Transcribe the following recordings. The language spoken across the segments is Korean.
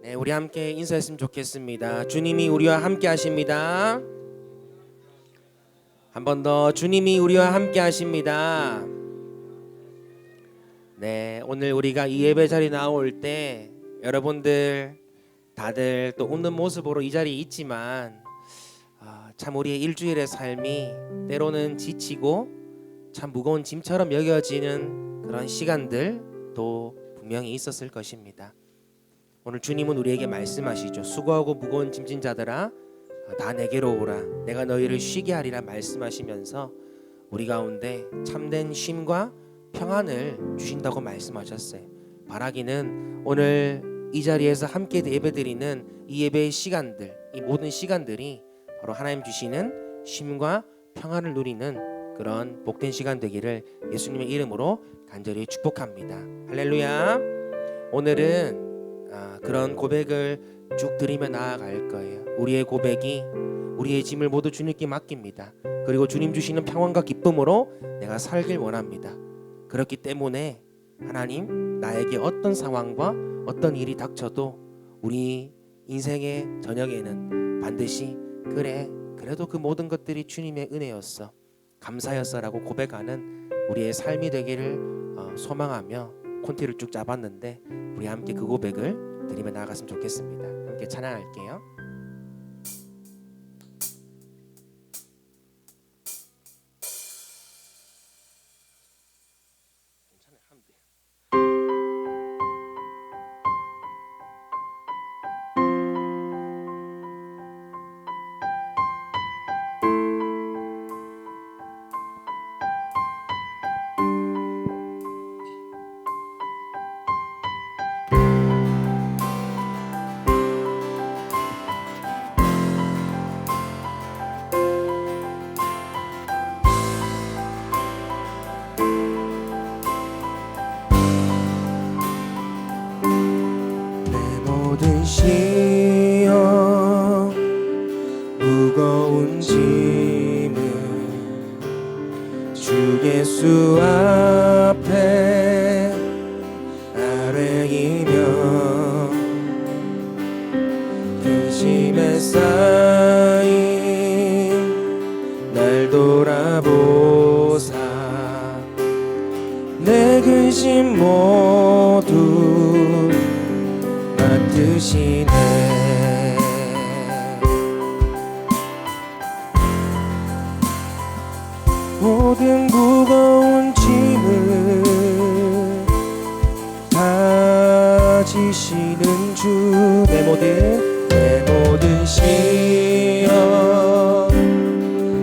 네, 우리 함께 인사했으면 좋겠습니다. 주님이 우리와 함께 하십니다. 한 번 더, 주님이 우리와 함께 하십니다. 네, 오늘 우리가 이 예배 자리 나올 때 여러분들 다들 또 웃는 모습으로 이 자리에 있지만 참 우리의 일주일의 삶이 때로는 지치고 참 무거운 짐처럼 여겨지는 그런 시간들도 분명히 있었을 것입니다. 오늘 주님은 우리에게 말씀하시죠. 수고하고 무거운 짐진 자들아 다 내게로 오라. 내가 너희를 쉬게 하리라 말씀하시면서 우리 가운데 참된 쉼과 평안을 주신다고 말씀하셨어요. 바라기는 오늘 이 자리에서 함께 예배드리는 이 예배의 시간들, 이 모든 시간들이 바로 하나님 주시는 쉼과 평안을 누리는 그런 복된 시간 되기를 예수님의 이름으로 간절히 축복합니다. 할렐루야. 오늘은 그런 고백을 쭉 드리며 나아갈 거예요. 우리의 고백이 우리의 짐을 모두 주님께 맡깁니다. 그리고 주님 주시는 평안과 기쁨으로 내가 살길 원합니다. 그렇기 때문에 하나님, 나에게 어떤 상황과 어떤 일이 닥쳐도 우리 인생의 저녁에는 반드시 그래도 그 모든 것들이 주님의 은혜였어, 감사였어라고 고백하는 우리의 삶이 되기를 소망하며 콘티를 쭉 잡았는데 우리 함께 그 고백을 드리며 나아갔으면 좋겠습니다. 함께 찬양할게요. 모든 시험 무거운 짐을 주 예수 앞에 아뢰이며 근심에 쌓인 날 돌아보사 내 근심 모두 맡으시네. 모든 무거운 짐을 다 지시는 주. 내 모든 시험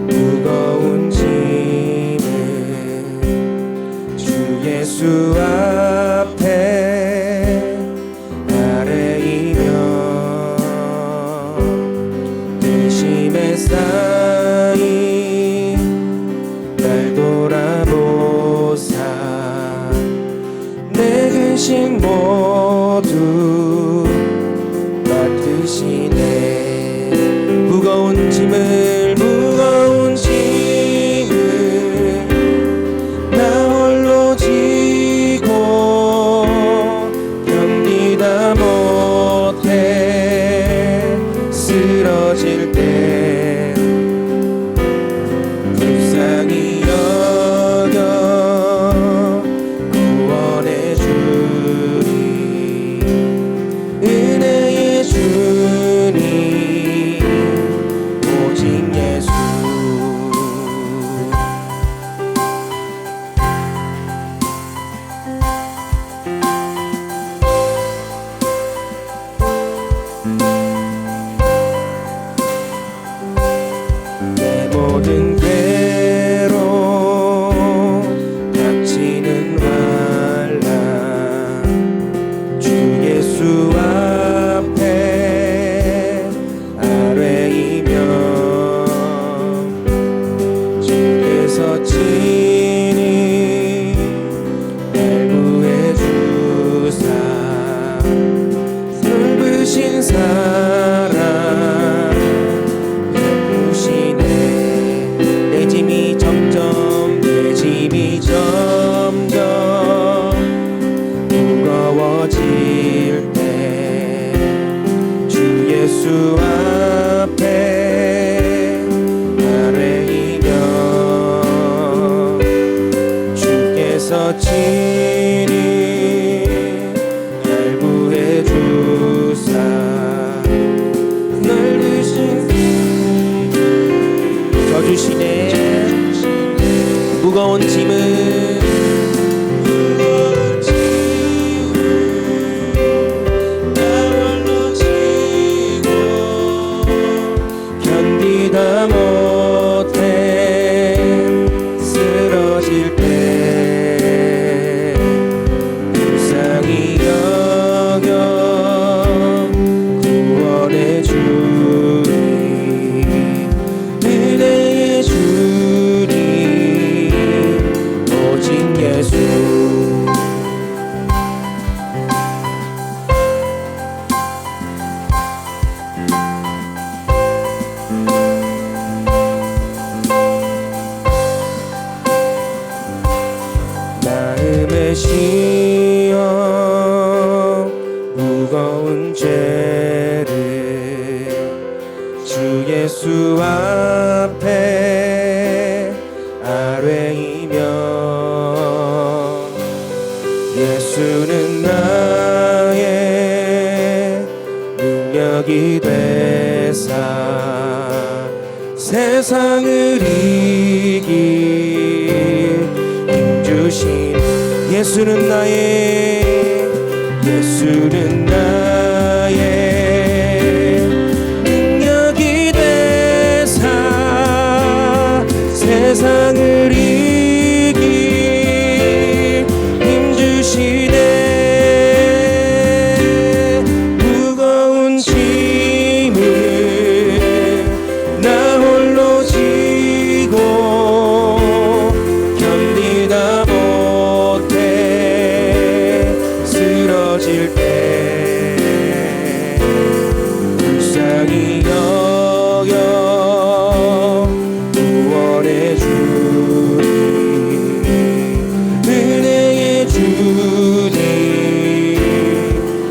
무거운 짐을 주 예수 앞에 근심에 쌓인 날 돌아보사 내 근심 모두 맡으시네. 무거운 짐을 나 홀로 지고 견디다 못해 쓰러질 때 불쌍히 여겨 구원해 주리. 은혜의 주님 오직 예수. 모든 괴로 닥치는 환난 주 예수 앞에 아뢰이며 주께서 친히 날 구해 주사 넓으신 사랑 내 짐이 점점 무거워질 때 예수 앞에 아뢰이며 주께서 친히 갈구해 주사 널 져주시네. 무거운 짐은 견디다 못해 쓰러질 때 불쌍히 여겨 구원해 주니 은혜의 주님 오직 예수. 마음의 시험 무거운 죄를 주 예수 앞에 아뢰이며 예수는 나의 능력이 되사 세상을 이길 힘주신 예수는 나의 능력이 되사 세상을 이길 힘주시네. 무거운 짐을 나 홀로 지고 견디다 못해 쓰러질 때 불쌍히 여겨 구원해 주니 은혜의 주님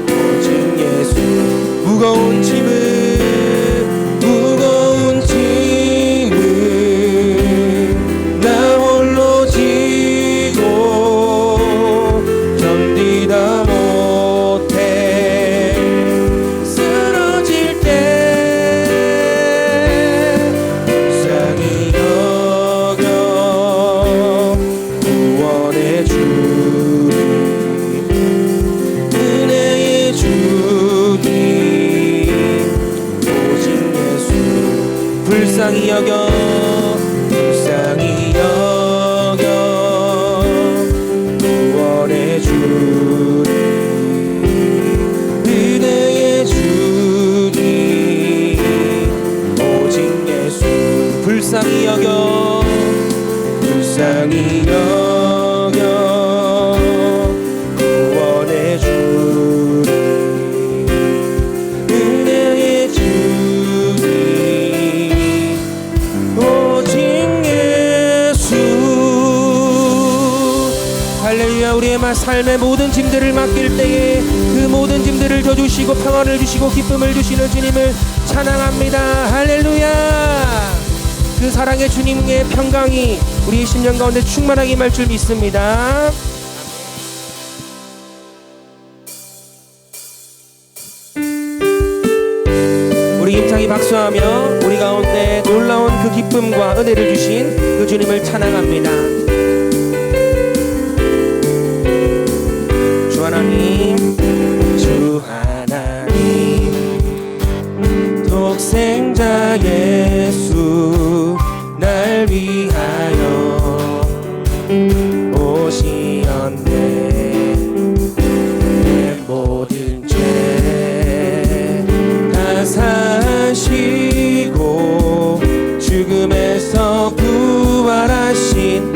오직 예수. 무거운 짐을 나 홀로 지고 견디다 못해 쓰러질 때 불쌍히 여겨 구원해 주니 은혜의 주님 오직 예수. 불쌍히 여겨 구원해 주니 은혜의 주님 오직 예수. 불쌍히 여겨 구원해 주니 은혜의 주님 오직 예수. 할렐루야. 우리의 삶의 모든 짐들을 맡길 때에 그 모든 짐들을 져주시고 평안을 주시고 기쁨을 주시는 주님을 찬양합니다. 할렐루야. 그 사랑의 주님의 평강이 우리의 심령 가운데 충만하게 임할 줄 믿습니다. 우리 힘차게 박수하며 우리 가운데 놀라운 그 기쁨과 은혜를 주신 그 주님을 찬양합니다. 주 하나님 독생자 예수 날 위하여 오시었네. 내 모든 죄 다 사시고 죽음에서 부활하신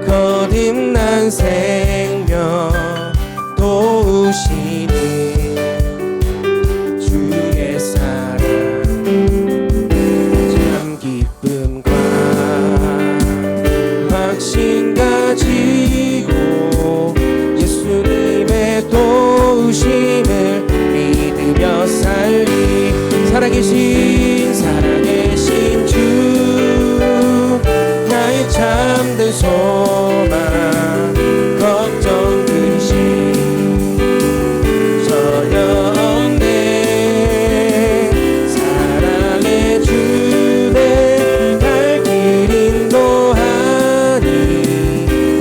거듭난 생명 도우시는 주의 사랑 참 기쁨과 확신 가지고 예수님의 도우심을 믿으며 살리 살아계신 주 나의 참된 소망 걱정 근심 전혀 없네 사랑의 주내 갈 길 인도하니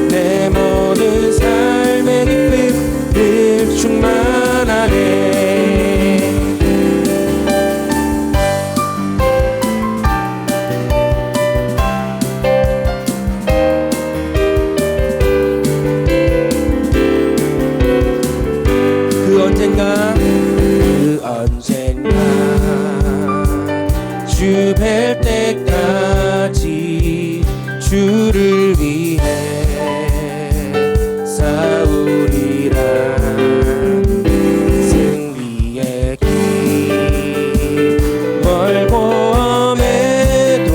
내 모든 삶의 기쁨 늘 충만하네 그 언젠가 주 뵐 때까지 주를 위해 싸우리라 승리의 길 멀고 엄해도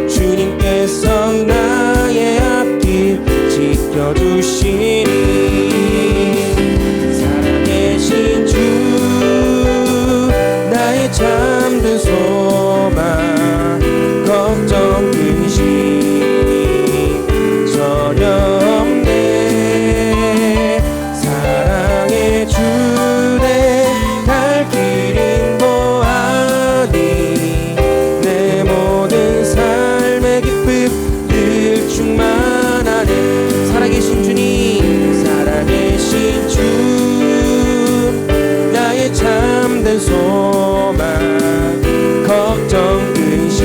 주님께서 나의 앞길 지켜주시니 참된 소망 걱정 근심 전혀 없네 사랑의 주내 갈 길 인도하니 내 모든 삶의 기쁨 늘 충만하네 살아계신 주님 살아계신 주 나의 참된 소망 걱정 근심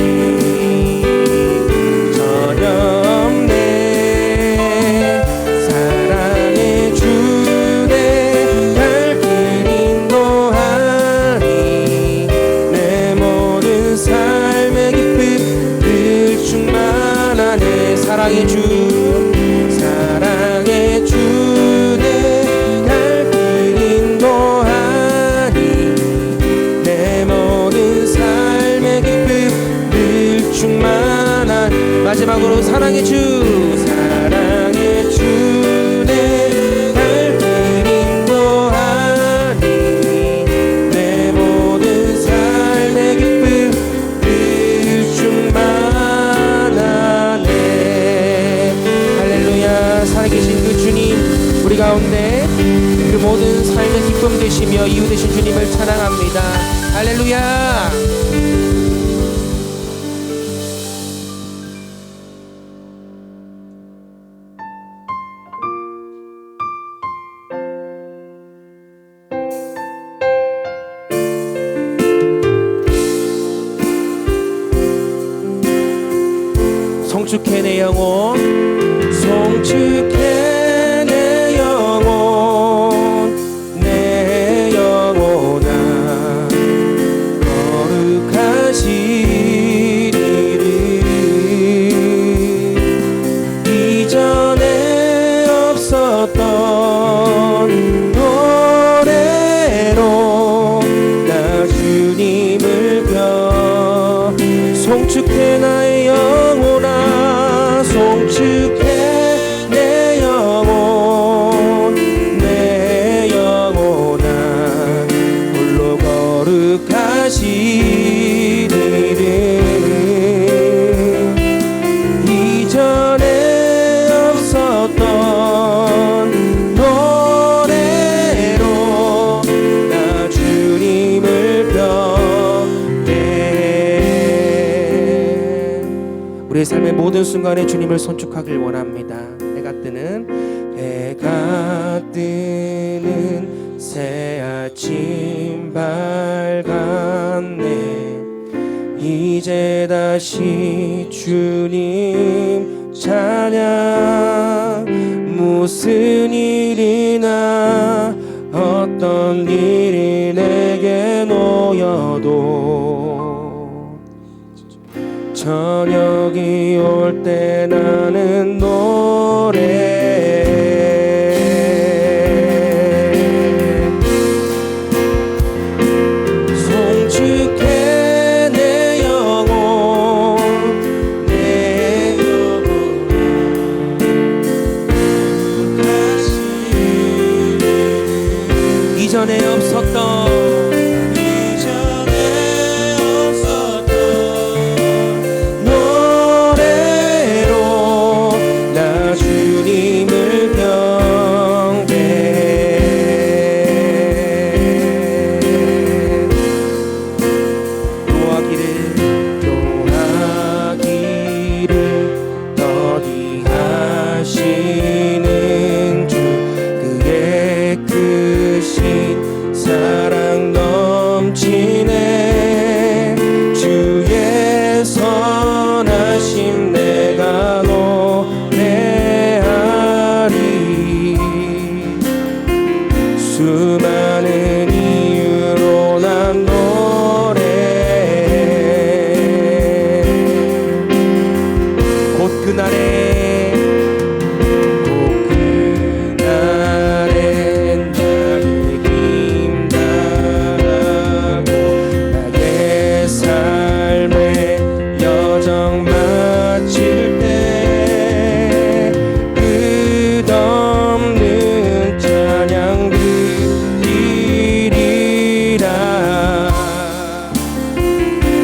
전혀 없네 사랑의 주내 갈 길 인도하니 내 모든 삶의 기쁨 늘 충만하네 사랑의 주 주내 갈 길 인도하니 내 모든 삶의 기쁨 늘 충만한 마지막으로 사랑의 주 내 갈 길 인도하니 내 모든 삶의 기쁨 늘 충만하네 할렐루야 살아계신 그 주님 우리 가운데 그 모든 삶의 기쁨 되시며 이유 되신 주님을 찬양합니다 할렐루야 송축해 내 영혼 송축해 내 영혼 내 영혼아 거룩하신 이름 이전에 없었던 노래로 나 주님을 벼 송축해 나의 영혼아 송축해 내 영혼 내 영혼아 홀로 거룩하신 이름 이전에 없었던 노래로 나 주님을 뵙네 우리의 삶의 모든 순간에 주님을 손축하길 원합니다. 해가 뜨는 새 아침 밝았네 이제 다시 주님 찬양 무슨 일이나 어떤 일이 내게 놓여도 저녁이 올 나올 때 나는 노래 송축해 내 영혼 내 영혼 이전에 없었던 사랑 넘치네 주의 선하심 내가 노래하리 수많은 이유로 난 노래해 곧 그날에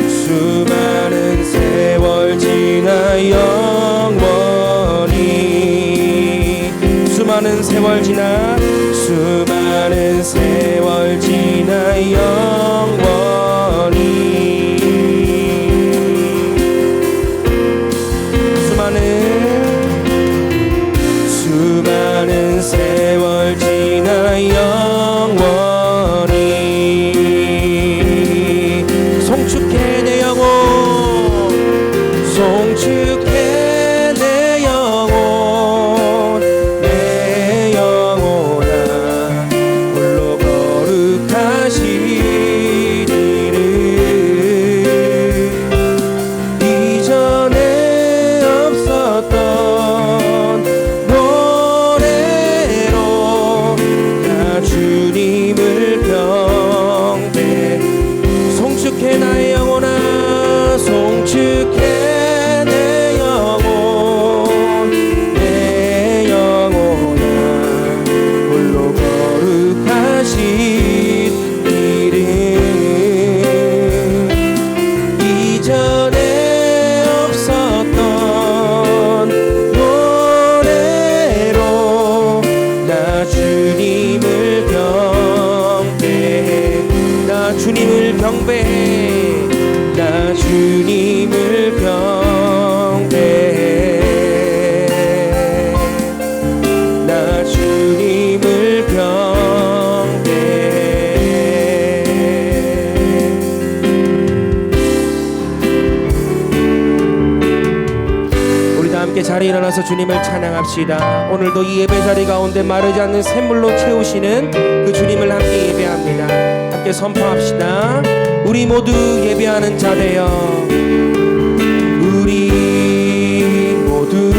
수많은 세월 지나 영원히 수많은 세월 지나 수많은 세월 지나 영원히 수많은 세월 지나 영원히 송축해 내 영혼 송축해 내 영혼 내 영혼아 홀로 거룩하시리를 이전에 없었던 노래로 나 주님을 경배 송축해 나의 영혼아 송축해 내 영혼 내 영혼아 홀로 거룩하신 이름 이전에 없었던 노래로 나 주님을 경배해 나 주님을 경배해 나 주님을 경배해 나 주님을 경배해 우리 다 함께 자리에 일어나서 주님을 찬양합시다. 오늘도 이 예배 자리 가운데 마르지 않는 샘물로 채우시는 그 주님을 함께 예배합니다. 함께 선포합시다. 우리 모두 예배하는 자 되어 우리 모두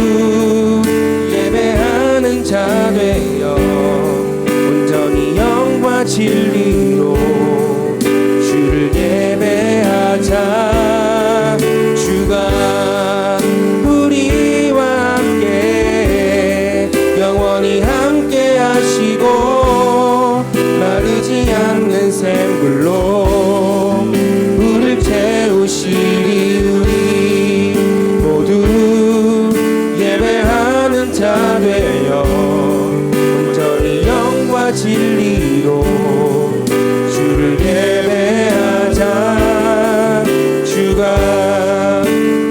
예배하는 자 되어 온전히 영과 진리로 주를 예배하자. 주가 우리와 함께 영원히 함께 하시고 마르지 않는 샘물로 우리를 채우시리. 우리 모두 예배하는 자 되어 온전히 영과 진리로 주를 예배하자. 주가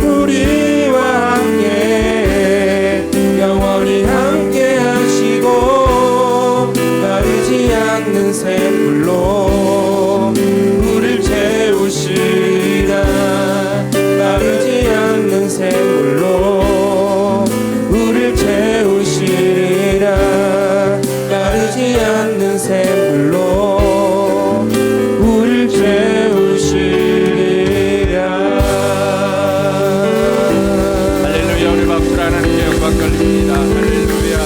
우리와 함께 영원히 함께 하시고 마르지 않는 샘물로 우리를 채우시리라. 마르지 않는 샘물로 우리를 채우시리라. 마르지 않는 샘물로 우리를 채우시리라. 할렐루야. 하나님께 영광 돌립니다. 할렐루야.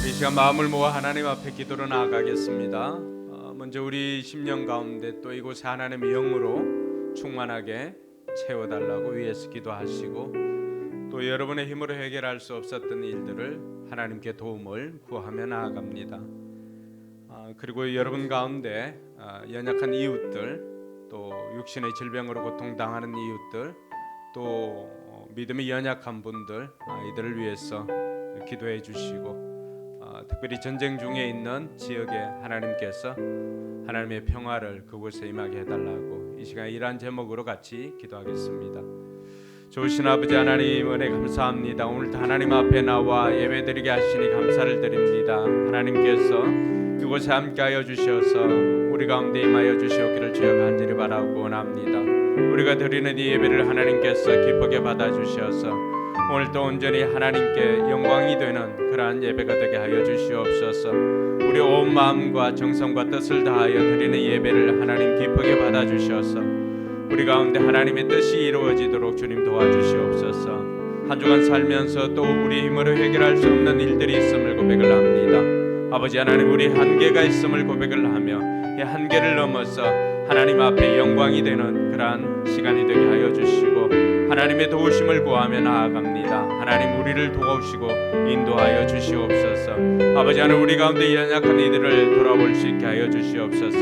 이 시간 마음을 모아 하나님 앞에 기도로 나아가겠습니다. 먼저 우리 심령 가운데 또 이곳에 하나님의 영으로 충만하게 채워달라고 위에서 기도하시고, 또 여러분의 힘으로 해결할 수 없었던 일들을 하나님께 도움을 구하며 나아갑니다. 그리고 여러분 가운데 연약한 이웃들, 또 육신의 질병으로 고통당하는 이웃들, 또 믿음이 연약한 분들, 이들을 위해서 기도해 주시고, 특별히 전쟁 중에 있는 지역에 하나님께서 하나님의 평화를 그곳에 임하게 해달라고 이 시간 이러한 제목으로 같이 기도하겠습니다. 좋으신 아버지 하나님, 은혜 감사합니다. 오늘도 하나님 앞에 나와 예배드리게 하시니 감사를 드립니다. 하나님께서 이곳에 함께하여 주셔서 우리 가운데 임하여 주시옵기를 주여 간절히 바라고 원합니다. 우리가 드리는 이 예배를 하나님께서 기쁘게 받아주셔서 오늘도 온전히 하나님께 영광이 되는 그러한 예배가 되게 하여 주시옵소서. 우리 온 마음과 정성과 뜻을 다하여 드리는 예배를 하나님 기쁘게 받아주셔서 우리 가운데 하나님의 뜻이 이루어지도록 주님 도와주시옵소서. 한 주간 살면서 또 우리 힘으로 해결할 수 없는 일들이 있음을 고백을 합니다. 아버지 하나님, 우리 한계가 있음을 고백을 하며 이 한계를 넘어서 하나님 앞에 영광이 되는 그러한 시간이 되게 하여 주시고 하나님의 도우심을 구하며 나아갑니다. 하나님, 우리를 도우시고 인도하여 주시옵소서. 아버지 하나님, 우리 가운데 연약한 이들을 돌아볼 수 있게 하여 주시옵소서.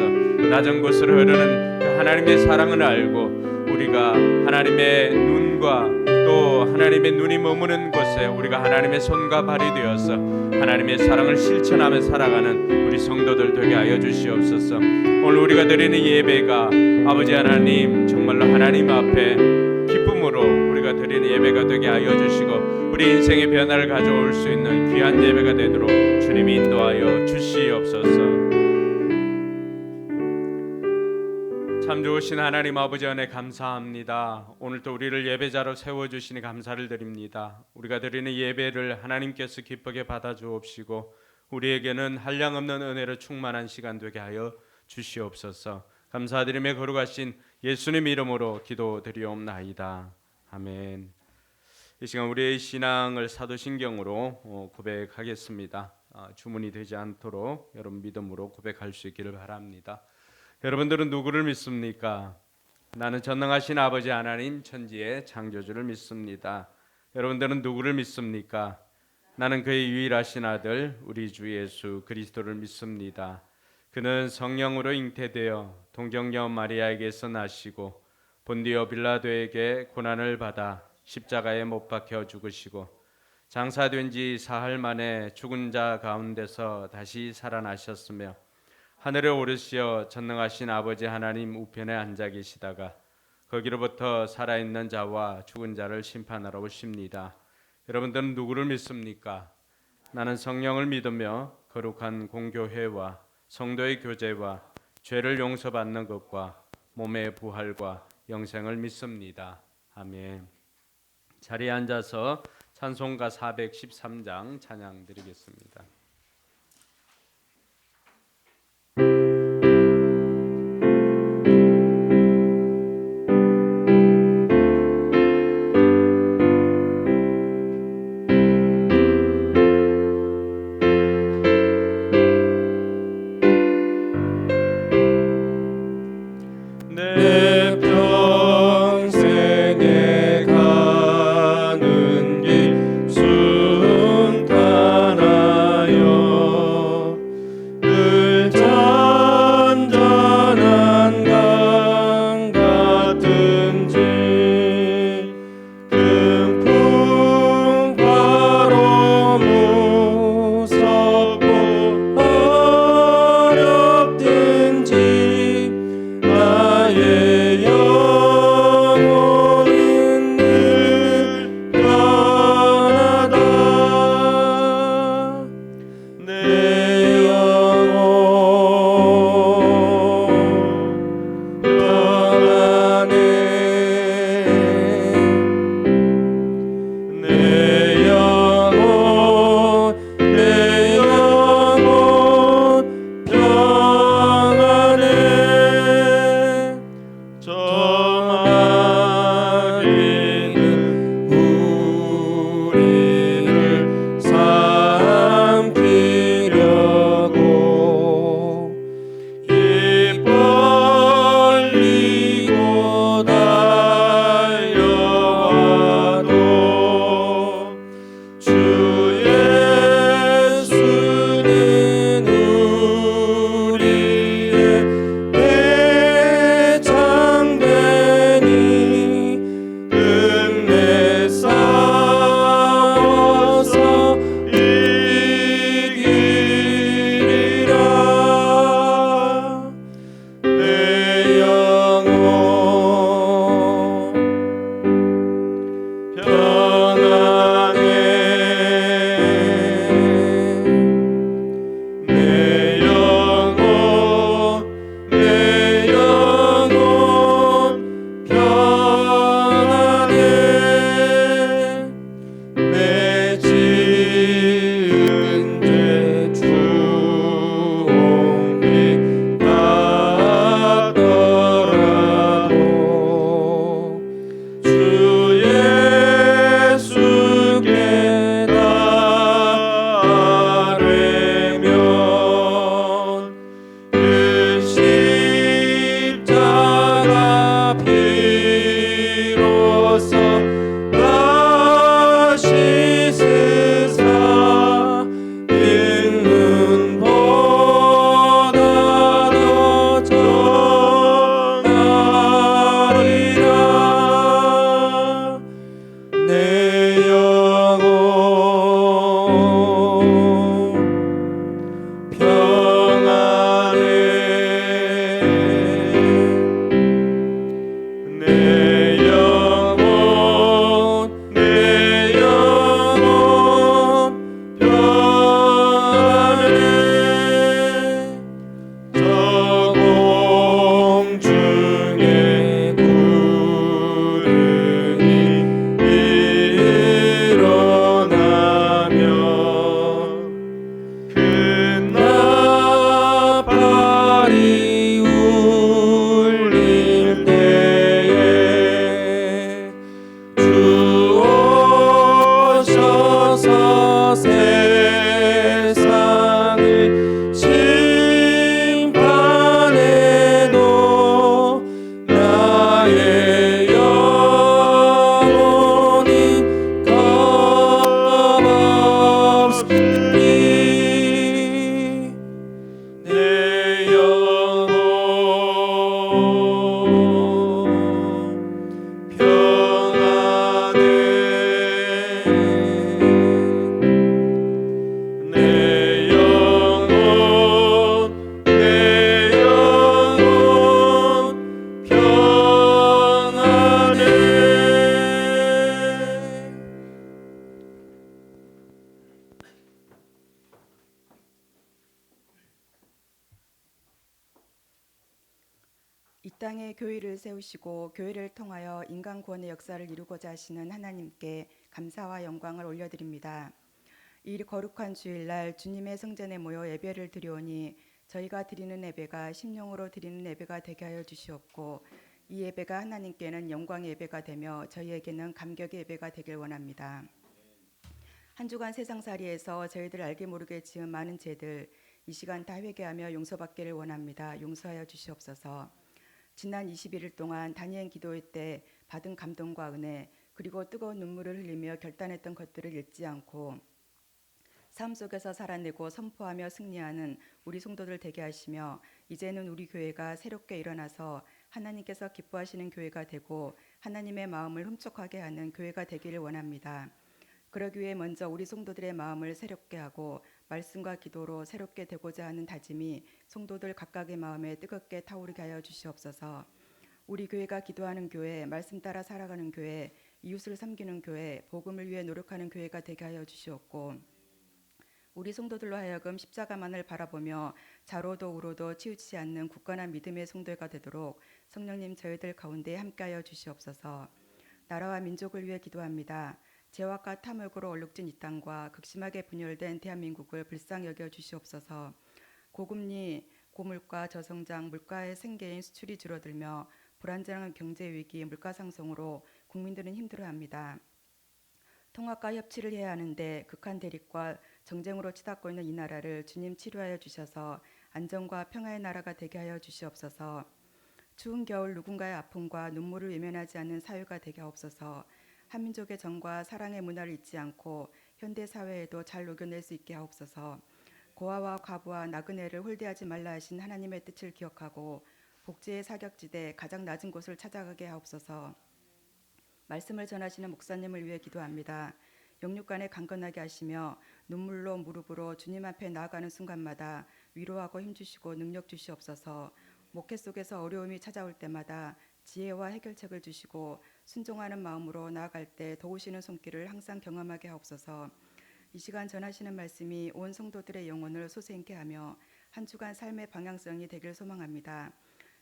낮은 곳으로 흐르는 그 하나님의 사랑을 알고 우리가 하나님의 눈과 또 하나님의 눈이 머무는 곳에 우리가 하나님의 손과 발이 되어서 하나님의 사랑을 실천하며 살아가는 우리 성도들 되게 하여 주시옵소서. 오늘 우리가 드리는 예배가 아버지 하나님 정말로 하나님 앞에 기쁨으로 우리가 드리는 예배가 되게 하여 주시고 우리 인생의 변화를 가져올 수 있는 귀한 예배가 되도록 주님이 인도하여 주시옵소서. 참 좋으신 하나님 아버지 은혜 감사합니다. 오늘도 우리를 예배자로 세워주시니 감사를 드립니다. 우리가 드리는 예배를 하나님께서 기쁘게 받아주옵시고 우리에게는 한량없는 은혜로 충만한 시간 되게 하여 주시옵소서. 감사드리며 거룩하신 예수님 이름으로 기도드리옵나이다. 아멘. 이 시간 우리의 신앙을 사도신경으로 고백하겠습니다. 주문이 되지 않도록 여러분 믿음으로 고백할 수 있기를 바랍니다. 여러분들은 누구를 믿습니까? 나는 전능하신 아버지 하나님 천지의 창조주를 믿습니다. 여러분들은 누구를 믿습니까? 나는 그의 유일하신 아들 우리 주 예수 그리스도를 믿습니다. 그는 성령으로 잉태되어 동정녀 마리아에게서 나시고 본디오 빌라도에게 고난을 받아 십자가에 못 박혀 죽으시고 장사된 지 사흘 만에 죽은 자 가운데서 다시 살아나셨으며 하늘에 오르시어 전능하신 아버지 하나님 우편에 앉아 계시다가 거기로부터 살아있는 자와 죽은 자를 심판하러 오십니다. 여러분들은 누구를 믿습니까? 나는 성령을 믿으며 거룩한 공교회와 성도의 교제와 죄를 용서받는 것과 몸의 부활과 영생을 믿습니다. 아멘. 자리에 앉아서 찬송가 413장 찬양 드리겠습니다. 순탄하여 내 영혼 평안해. 내 지은 죄 주옵니 닿더라도 주 예수께 따르면 그 십자가 피로써 나 씻으사 있는보다 더 전하리라. 내 영혼 평안해. 내 영혼 평안해. 저 공중에 구름이 일어나면 큰 나팔이 울릴 때에 주 오셔서 세상을 심판해도 나의 영혼은 겁없으리. 내 영혼 평안해. 내 영혼 평안해. 이 땅에 교회를 세우시고 교회를 통하여 인간 구원의 역사를 이루고자 하시는 하나님께 감사와 영광을 올려드립니다. 이 거룩한 주일날 주님의 성전에 모여 예배를 드리오니 저희가 드리는 예배가 심령으로 드리는 예배가 되게 하여 주시옵고 이 예배가 하나님께는 영광의 예배가 되며 저희에게는 감격의 예배가 되길 원합니다. 한 주간 세상살이에서 저희들 알게 모르게 지은 많은 죄들 이 시간 다 회개하며 용서받기를 원합니다. 용서하여 주시옵소서. 지난 21일 동안 다니엘 기도회 때 받은 감동과 은혜 그리고 뜨거운 눈물을 흘리며 결단했던 것들을 잊지 않고 삶 속에서 살아내고 선포하며 승리하는 우리 성도들 되게 하시며 이제는 우리 교회가 새롭게 일어나서 하나님께서 기뻐하시는 교회가 되고 하나님의 마음을 흡족하게 하는 교회가 되기를 원합니다. 그러기 위해 먼저 우리 성도들의 마음을 새롭게 하고 말씀과 기도로 새롭게 되고자 하는 다짐이 성도들 각각의 마음에 뜨겁게 타오르게 하여 주시옵소서. 우리 교회가 기도하는 교회, 말씀 따라 살아가는 교회, 이웃을 섬기는 교회, 복음을 위해 노력하는 교회가 되게 하여 주시옵고 우리 성도들로 하여금 십자가만을 바라보며 좌로도 우로도 치우치지 않는 굳건한 믿음의 성도가 되도록 성령님 저희들 가운데 함께하여 주시옵소서. 나라와 민족을 위해 기도합니다. 죄악과 탐욕으로 얼룩진 이 땅과 극심하게 분열된 대한민국을 불쌍히 여겨 주시옵소서. 고금리, 고물가, 저성장, 물가의 생계인 수출이 줄어들며 불안정한 경제 위기, 물가 상승으로 국민들은 힘들어합니다. 통합과 협치를 해야 하는데 극한 대립과 정쟁으로 치닫고 있는 이 나라를 주님 치료하여 주셔서 안정과 평화의 나라가 되게 하여 주시옵소서. 추운 겨울 누군가의 아픔과 눈물을 외면하지 않는 사회가 되게 하옵소서. 한민족의 정과 사랑의 문화를 잊지 않고 현대 사회에도 잘 녹여낼 수 있게 하옵소서. 고아와 과부와 나그네를 홀대하지 말라 하신 하나님의 뜻을 기억하고 복지의 사각지대 가장 낮은 곳을 찾아가게 하옵소서. 말씀을 전하시는 목사님을 위해 기도합니다. 영육간에 강건하게 하시며 눈물로 무릎으로 주님 앞에 나아가는 순간마다 위로하고 힘주시고 능력 주시옵소서. 목회 속에서 어려움이 찾아올 때마다 지혜와 해결책을 주시고 순종하는 마음으로 나아갈 때 도우시는 손길을 항상 경험하게 하옵소서. 이 시간 전하시는 말씀이 온 성도들의 영혼을 솟아있게 하며 한 주간 삶의 방향성이 되길 소망합니다.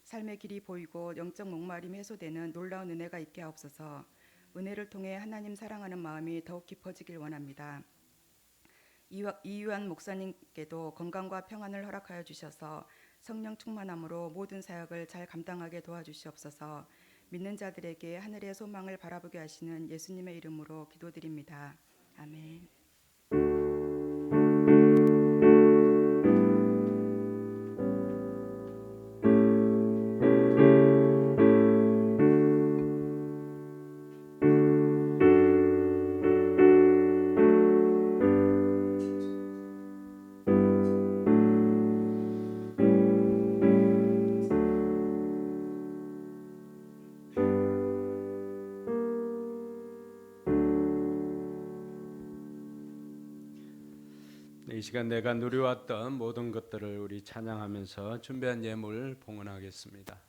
삶의 길이 보이고 영적 목마름이 해소되는 놀라운 은혜가 있게 하옵소서. 은혜를 통해 하나님 사랑하는 마음이 더욱 깊어지길 원합니다. 이유한 목사님께도 건강과 평안을 허락하여 주셔서 성령 충만함으로 모든 사역을 잘 감당하게 도와주시옵소서. 믿는 자들에게 하늘의 소망을 바라보게 하시는 예수님의 이름으로 기도드립니다. 아멘. 이 시간 내가 누려왔던 모든 것들을 우리 찬양하면서 준비한 예물 봉헌하겠습니다.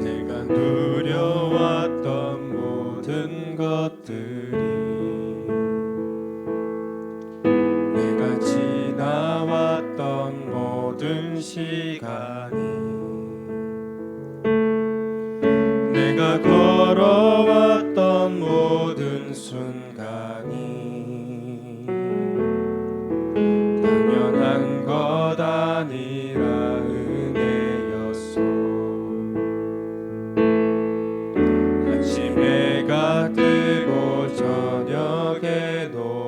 내가 누려왔던 모든 것들이 지나왔던 모든 시간이 내가 걸어왔던 모든 순간이 당연한 것 아니라 은혜였소. 아침에 해가 뜨고 저녁에 노을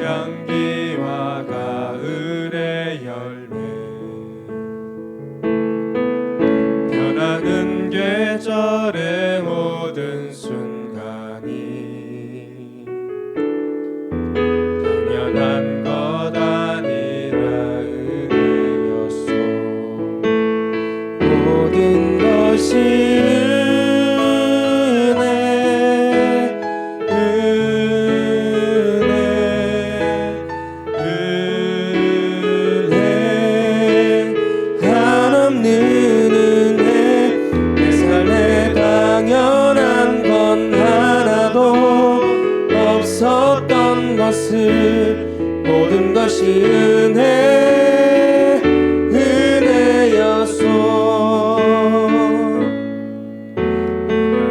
향기와 가을의 열매 변하는 계절의 모든 순간이 당연한 것 아니라 은혜였소. 모든 것이 모든 것이 은혜였소.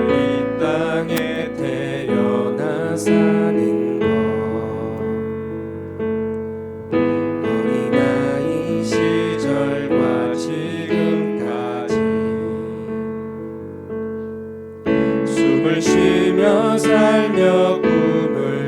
이 땅에 태어나 사는 것 어린아이 시절과 지금까지 숨을 쉬며 살며 꿈을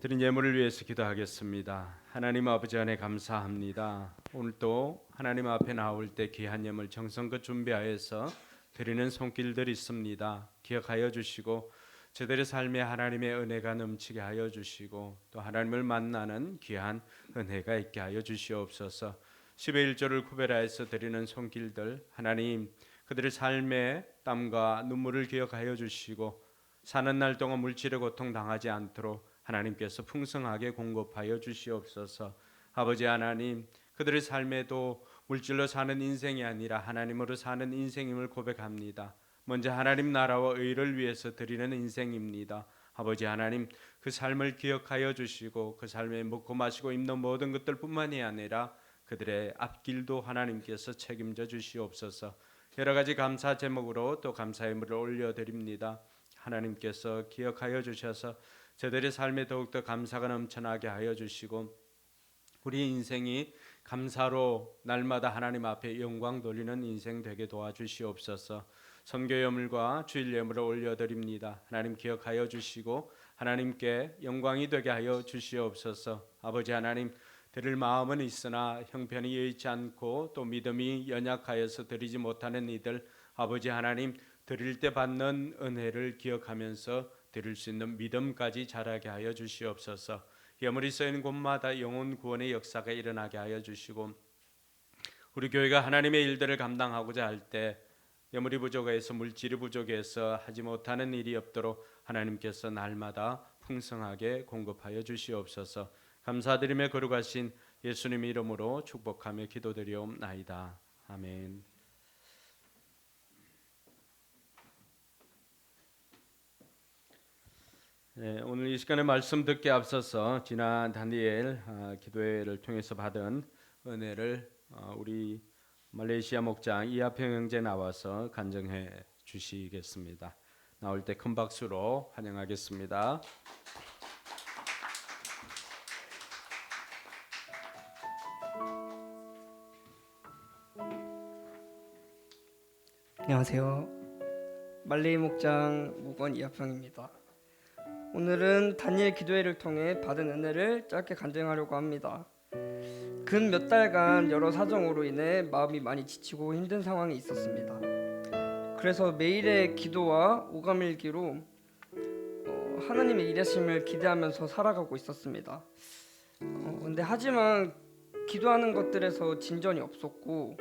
드린 예물을 위해서 기도하겠습니다. 하나님 아버지 안에 감사합니다. 오늘도 하나님 앞에 나올 때 귀한 예물 정성껏 준비하여서 드리는 손길들이 있습니다. 기억하여 주시고 저들의 삶에 하나님의 은혜가 넘치게 하여 주시고 또 하나님을 만나는 귀한 은혜가 있게 하여 주시옵소서. 10의 1조를 구별하여서 드리는 손길들 하나님 그들의 삶에 땀과 눈물을 기억하여 주시고 사는 날 동안 물질의 고통 당하지 않도록 하나님께서 풍성하게 공급하여 주시옵소서. 아버지 하나님 그들의 삶에도 물질로 사는 인생이 아니라 하나님으로 사는 인생임을 고백합니다. 먼저 하나님 나라와 의를 위해서 드리는 인생입니다. 아버지 하나님 그 삶을 기억하여 주시고 그 삶에 먹고 마시고 입는 모든 것들뿐만이 아니라 그들의 앞길도 하나님께서 책임져 주시옵소서. 여러 가지 감사 제목으로 또 감사의 물을 올려드립니다. 하나님께서 기억하여 주셔서 저들의 삶에 더욱더 감사가 넘쳐나게 하여 주시고 우리 인생이 감사로 날마다 하나님 앞에 영광 돌리는 인생 되게 도와주시옵소서. 선교 예물과 주일 예물을 올려드립니다. 하나님 기억하여 주시고 하나님께 영광이 되게 하여 주시옵소서. 아버지 하나님 드릴 마음은 있으나 형편이 여의치 않고 또 믿음이 연약하여서 드리지 못하는 이들 아버지 하나님 드릴 때 받는 은혜를 기억하면서 드릴 수 있는 믿음까지 자라게 하여 주시옵소서. 예물이 쌓이는 곳마다 영혼 구원의 역사가 일어나게 하여 주시고 우리 교회가 하나님의 일들을 감당하고자 할 때 예물이 부족해서 물질이 부족해서 하지 못하는 일이 없도록 하나님께서 날마다 풍성하게 공급하여 주시옵소서. 감사드리며 거룩하신 예수님 이름으로 축복하며 기도드리옵나이다. 아멘. 네, 오늘 이 시간에 말씀 듣기 앞서서 지난 다니엘 기도회를 통해서 받은 은혜를 우리 말레이시아 목장 이하평 형제 나와서 간증해 주시겠습니다. 나올 때 큰 박수로 환영하겠습니다. 안녕하세요. 말레이 목장 목원 이하평입니다. 오늘은 다니엘 기도회를 통해 받은 은혜를 짧게 간증하려고 합니다. 근 몇 달간 여러 사정으로 인해 마음이 많이 지치고 힘든 상황이 있었습니다. 그래서 매일의 기도와 오감일기로 하나님의 일하심을 기대하면서 살아가고 있었습니다. 근데 하지만 기도하는 것들에서 진전이 없었고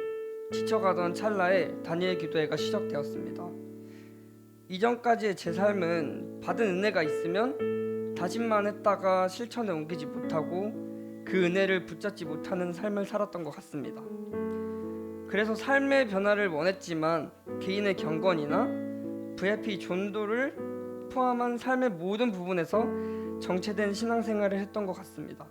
지쳐가던 찰나에 다니엘 기도회가 시작되었습니다. 이전까지의 제 삶은 받은 은혜가 있으면 다짐만 했다가 실천에 옮기지 못하고 그 은혜를 붙잡지 못하는 삶을 살았던 것 같습니다. 그래서 삶의 변화를 원했지만 개인의 경건이나 VIP 전도를 포함한 삶의 모든 부분에서 정체된 신앙생활을 했던 것 같습니다.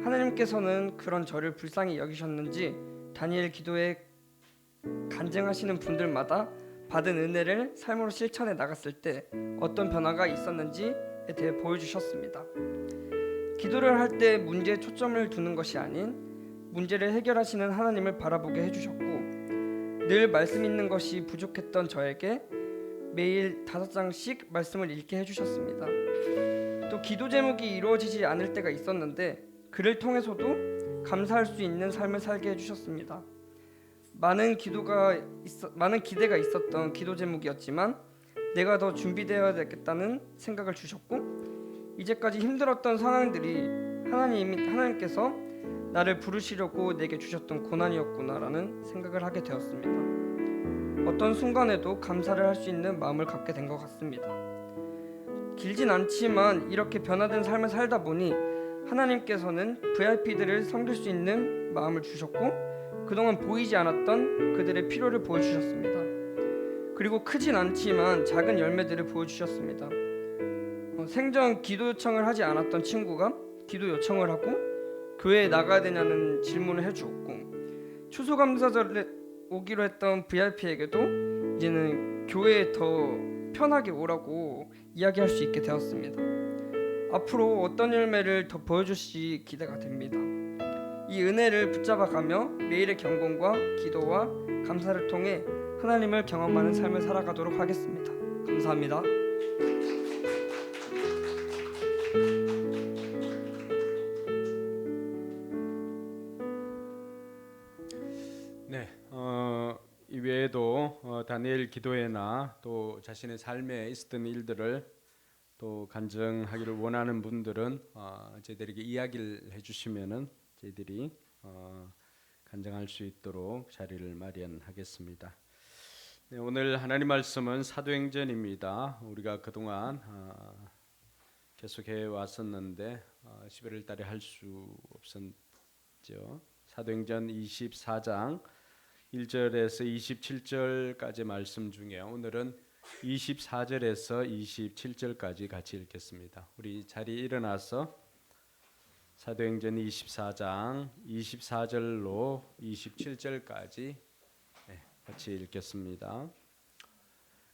하나님께서는 그런 저를 불쌍히 여기셨는지 다니엘 기도에 간증하시는 분들마다 받은 은혜를 삶으로 실천해 나갔을 때 어떤 변화가 있었는지에 대해 보여주셨습니다. 기도를 할 때 문제에 초점을 두는 것이 아닌 문제를 해결하시는 하나님을 바라보게 해주셨고 늘 말씀 있는 것이 부족했던 저에게 매일 5장씩 말씀을 읽게 해주셨습니다. 또 기도 제목이 이루어지지 않을 때가 있었는데 그를 통해서도 감사할 수 있는 삶을 살게 해주셨습니다. 많은 기대가 있었던 기도 제목이었지만 내가 더 준비되어야 되겠다는 생각을 주셨고 이제까지 힘들었던 상황들이 하나님께서 나를 부르시려고 내게 주셨던 고난이었구나라는 생각을 하게 되었습니다. 어떤 순간에도 감사를 할 수 있는 마음을 갖게 된 것 같습니다. 길진 않지만 이렇게 변화된 삶을 살다 보니 하나님께서는 VIP들을 섬길 수 있는 마음을 주셨고 그동안 보이지 않았던 그들의 필요를 보여주셨습니다. 그리고 크진 않지만 작은 열매들을 보여주셨습니다. 생전 기도 요청을 하지 않았던 친구가 기도 요청을 하고 교회에 나가야 되냐는 질문을 해주었고 추수감사절에 오기로 했던 VIP에게도 이제는 교회에 더 편하게 오라고 이야기할 수 있게 되었습니다. 앞으로 어떤 열매를 더 보여주실지 기대가 됩니다. 이 은혜를 붙잡아가며 매일의 경건과 기도와 감사를 통해 하나님을 경험하는 삶을 살아가도록 하겠습니다. 감사합니다. 네, 이외에도 다니엘 기도회나 또 자신의 삶에 있었던 일들을 또 간증하기를 원하는 분들은 저희들에게 이야기를 해주시면은 저희들이 간증할 수 있도록 자리를 마련하겠습니다. 네, 오늘 하나님 말씀은 사도행전입니다. 우리가 그동안 계속해 왔었는데 11월 달에 할 수 없었죠. 사도행전 24장 1절에서 27절까지 말씀 중에 오늘은 24절에서 27절까지 같이 읽겠습니다. 우리 자리에 일어나서 사도행전 24장 24절로 27절까지 같이 읽겠습니다.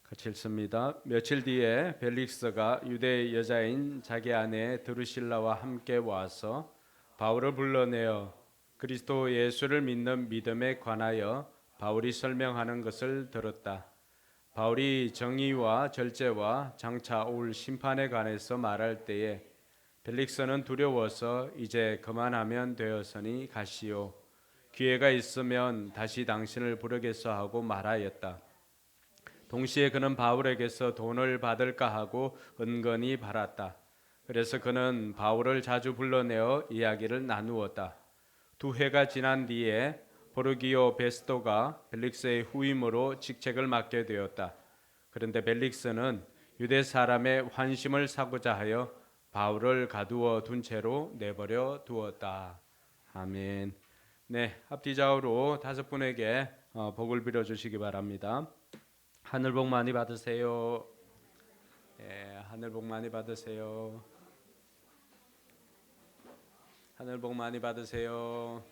같이 읽습니다. 며칠 뒤에 벨릭스가 유대 여자인 자기 아내 드루실라와 함께 와서 바울을 불러내어 그리스도 예수를 믿는 믿음에 관하여 바울이 설명하는 것을 들었다. 바울이 정의와 절제와 장차 올 심판에 관해서 말할 때에 벨릭스는 두려워서 이제 그만하면 되었으니 가시오. 기회가 있으면 다시 당신을 부르겠소 하고 말하였다. 동시에 그는 바울에게서 돈을 받을까 하고 은근히 바랐다. 그래서 그는 바울을 자주 불러내어 이야기를 나누었다. 2회가 지난 뒤에 포르기오 베스토가 벨릭스의 후임으로 직책을 맡게 되었다. 그런데 벨릭스는 유대 사람의 환심을 사고자 하여 바울을 가두어 둔 채로 내버려 두었다. 아멘. 네, 앞뒤 좌우로 5분에게 복을 빌어 주시기 바랍니다. 하늘 복 많이 받으세요. 네, 하늘 복 많이 받으세요. 하늘 복 많이 받으세요.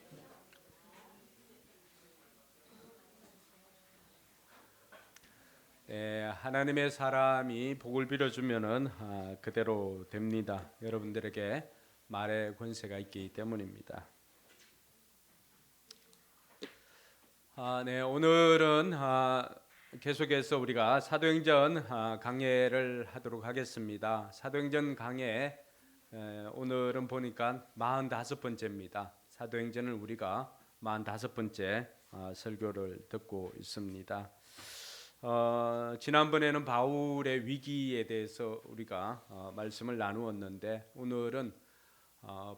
네, 하나님의 사람이 복을 빌어주면은 그대로 됩니다. 여러분들에게 말의 권세가 있기 때문입니다. 네, 오늘은 계속해서 우리가 사도행전 강해를 하도록 하겠습니다. 사도행전 강해 오늘은 보니까 45번째입니다. 사도행전을 우리가 45번째 설교를 듣고 있습니다. 지난번에는 바울의 위기에 대해서 우리가 말씀을 나누었는데 오늘은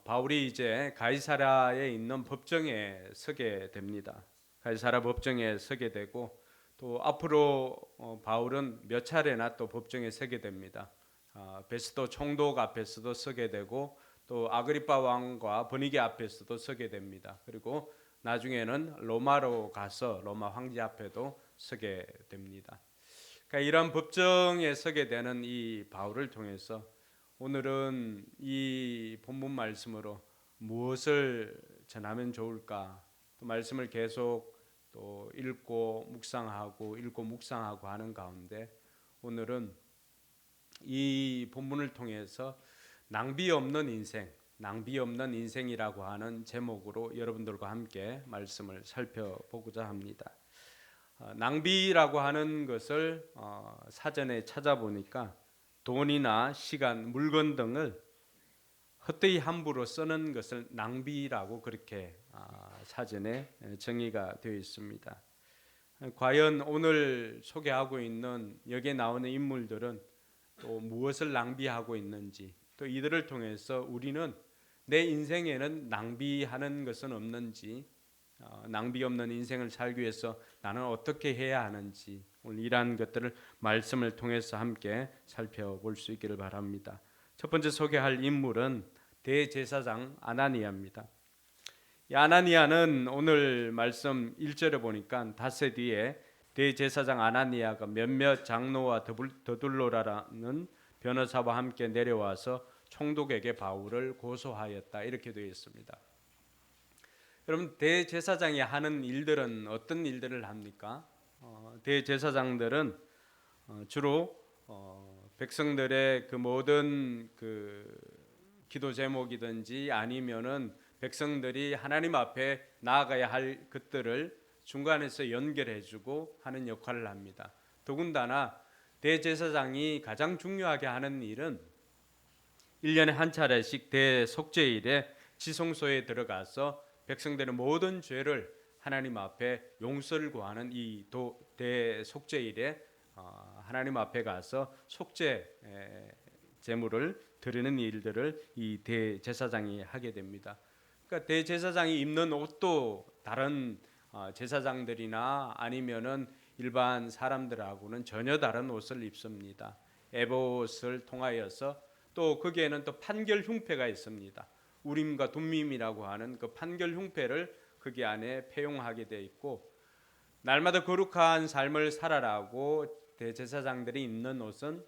바울이 이제 가이사랴에 있는 법정에 서게 됩니다. 가이사랴 법정에 서게 되고 또 앞으로 바울은 몇 차례나 또 법정에 서게 됩니다. 베스도 총독 앞에서도 서게 되고 또 아그리파 왕과 버니게 앞에서도 서게 됩니다. 그리고 나중에는 로마로 가서 로마 황제 앞에도 서게 됩니다. 그러니까 이런 법정에 서게 되는 이 바울을 통해서 오늘은 이 본문 말씀으로 무엇을 전하면 좋을까? 또 말씀을 계속 또 읽고 묵상하고 하는 가운데 오늘은 이 본문을 통해서 낭비 없는 인생이라고 하는 제목으로 여러분들과 함께 말씀을 살펴보고자 합니다. 낭비라고 하는 것을 사전에 찾아보니까 돈이나 시간, 물건 등을 헛되이 함부로 쓰는 것을 낭비라고 그렇게 사전에 정의가 되어 있습니다. 과연 오늘 소개하고 있는 여기에 나오는 인물들은 또 무엇을 낭비하고 있는지, 또 이들을 통해서 우리는 내 인생에는 낭비하는 것은 없는지, 낭비 없는 인생을 살기 위해서 나는 어떻게 해야 하는지, 오늘 이러한 것들을 말씀을 통해서 함께 살펴볼 수 있기를 바랍니다. 첫 번째 소개할 인물은 대제사장 아나니아입니다. 이 아나니아는 오늘 말씀 1절에 보니까 닷새 뒤에 대제사장 아나니아가 몇몇 장로와 더둘로라라는 변호사와 함께 내려와서 총독에게 바울을 고소하였다, 이렇게 되어 있습니다. 여러분, 대제사장이 하는 일들은 어떤 일들을 합니까? 대제사장들은 주로 백성들의 그 모든 그 기도 제목이든지 아니면은 백성들이 하나님 앞에 나아가야 할 것들을 중간에서 연결해주고 하는 역할을 합니다. 더군다나 대제사장이 가장 중요하게 하는 일은 1년에 한 차례씩 대속죄일에 지성소에 들어가서 백성들의 모든 죄를 하나님 앞에 용서를 구하는 이 대속죄일에 하나님 앞에 가서 속죄 제물을 드리는 일들을 이 대제사장이 하게 됩니다. 그러니까 대제사장이 입는 옷도 다른 제사장들이나 아니면은 일반 사람들하고는 전혀 다른 옷을 입습니다. 에봇을 통하여서 또 거기에는 또 판결 흉패가 있습니다. 우림과 둠밈이라고 하는 그 판결 흉패를 거기 안에 폐용하게 되어 있고, 날마다 거룩한 삶을 살아라고 대제사장들이 입는 옷은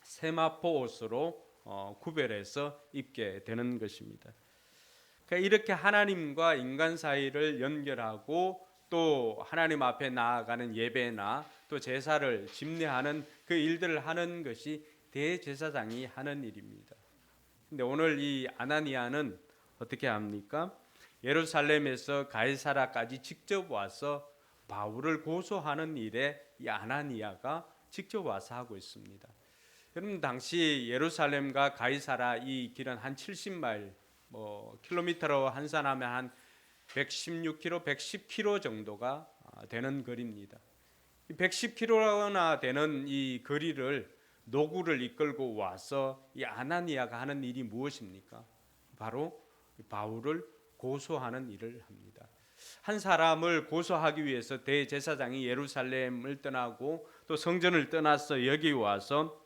세마포 옷으로 구별해서 입게 되는 것입니다. 그러니까 이렇게 하나님과 인간 사이를 연결하고 또 하나님 앞에 나아가는 예배나 또 제사를 집례하는 그 일들을 하는 것이 대제사장이 하는 일입니다. 근데 오늘 이 아나니아는 어떻게 합니까? 예루살렘에서 가이사라까지 직접 와서 바울을 고소하는 일에 이 아나니아가 직접 와서 하고 있습니다. 여러분, 당시 예루살렘과 가이사라 이 길은 한 70마일, 킬로미터로 환산하면 한 116km, 110km 정도가 되는 거리입니다. 110km나 되는 이 거리를 노구를 이끌고 와서 이 아나니아가 하는 일이 무엇입니까? 바로 바울을 고소하는 일을 합니다. 한 사람을 고소하기 위해서 대제사장이 예루살렘을 떠나고 또 성전을 떠나서 여기 와서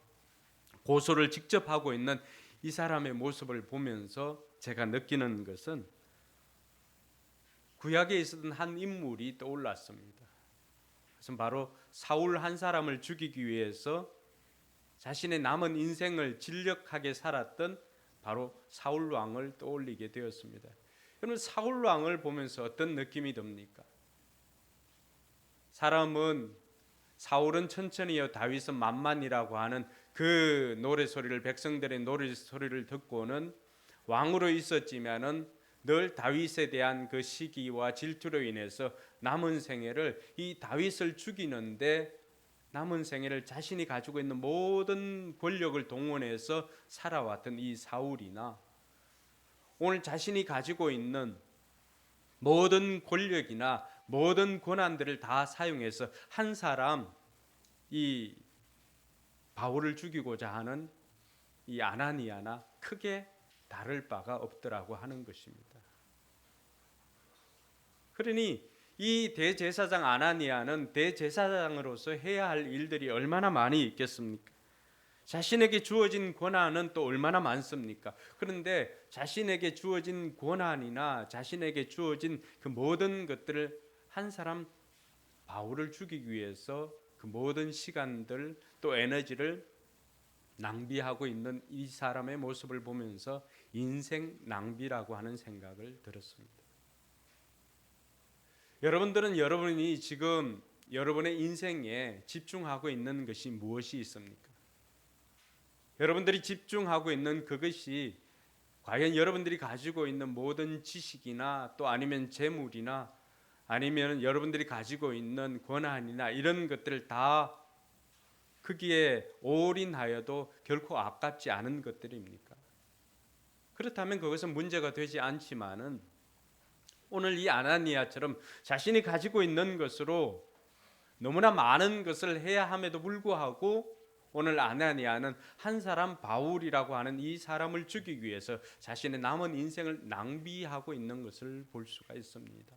고소를 직접 하고 있는 이 사람의 모습을 보면서 제가 느끼는 것은 구약에 있었던 한 인물이 떠올랐습니다. 그것은 바로 사울 한 사람을 죽이기 위해서 자신의 남은 인생을 진력하게 살았던 바로 사울 왕을 떠올리게 되었습니다. 여러분, 사울 왕을 보면서 어떤 느낌이 듭니까? 사울은 천천히요 다윗은 만만이라고 하는 그 노래소리를, 백성들의 노래소리를 듣고는 왕으로 있었지만은 늘 다윗에 대한 그 시기와 질투로 인해서 남은 생애를 이 다윗을 죽이는데 남은 생애를 자신이 가지고 있는 모든 권력을 동원해서 살아왔던 이 사울이나 오늘 자신이 가지고 있는 모든 권력이나 모든 권한들을 다 사용해서 한 사람 이 바울을 죽이고자 하는 이 아나니아나 크게 다를 바가 없더라고 하는 것입니다. 그러니 이 대제사장 아나니아는 대제사장으로서 해야 할 일들이 얼마나 많이 있겠습니까? 자신에게 주어진 권한은 또 얼마나 많습니까? 그런데 자신에게 주어진 권한이나 자신에게 주어진 그 모든 것들을 한 사람 바울을 죽이기 위해서 그 모든 시간들 또 에너지를 낭비하고 있는 이 사람의 모습을 보면서 인생 낭비라고 하는 생각을 들었습니다. 여러분이 지금 여러분의 인생에 집중하고 있는 것이 무엇이 있습니까? 여러분들이 집중하고 있는 그것이 과연 여러분들이 가지고 있는 모든 지식이나 또 아니면 재물이나 아니면 여러분들이 가지고 있는 권한이나 이런 것들을 다 거기에 올인하여도 결코 아깝지 않은 것들입니까? 그렇다면 그것은 문제가 되지 않지만은 오늘 이 아나니아처럼 자신이 가지고 있는 것으로 너무나 많은 것을 해야 함에도 불구하고 오늘 아나니아는 한 사람 바울이라고 하는 이 사람을 죽이기 위해서 자신의 남은 인생을 낭비하고 있는 것을 볼 수가 있습니다.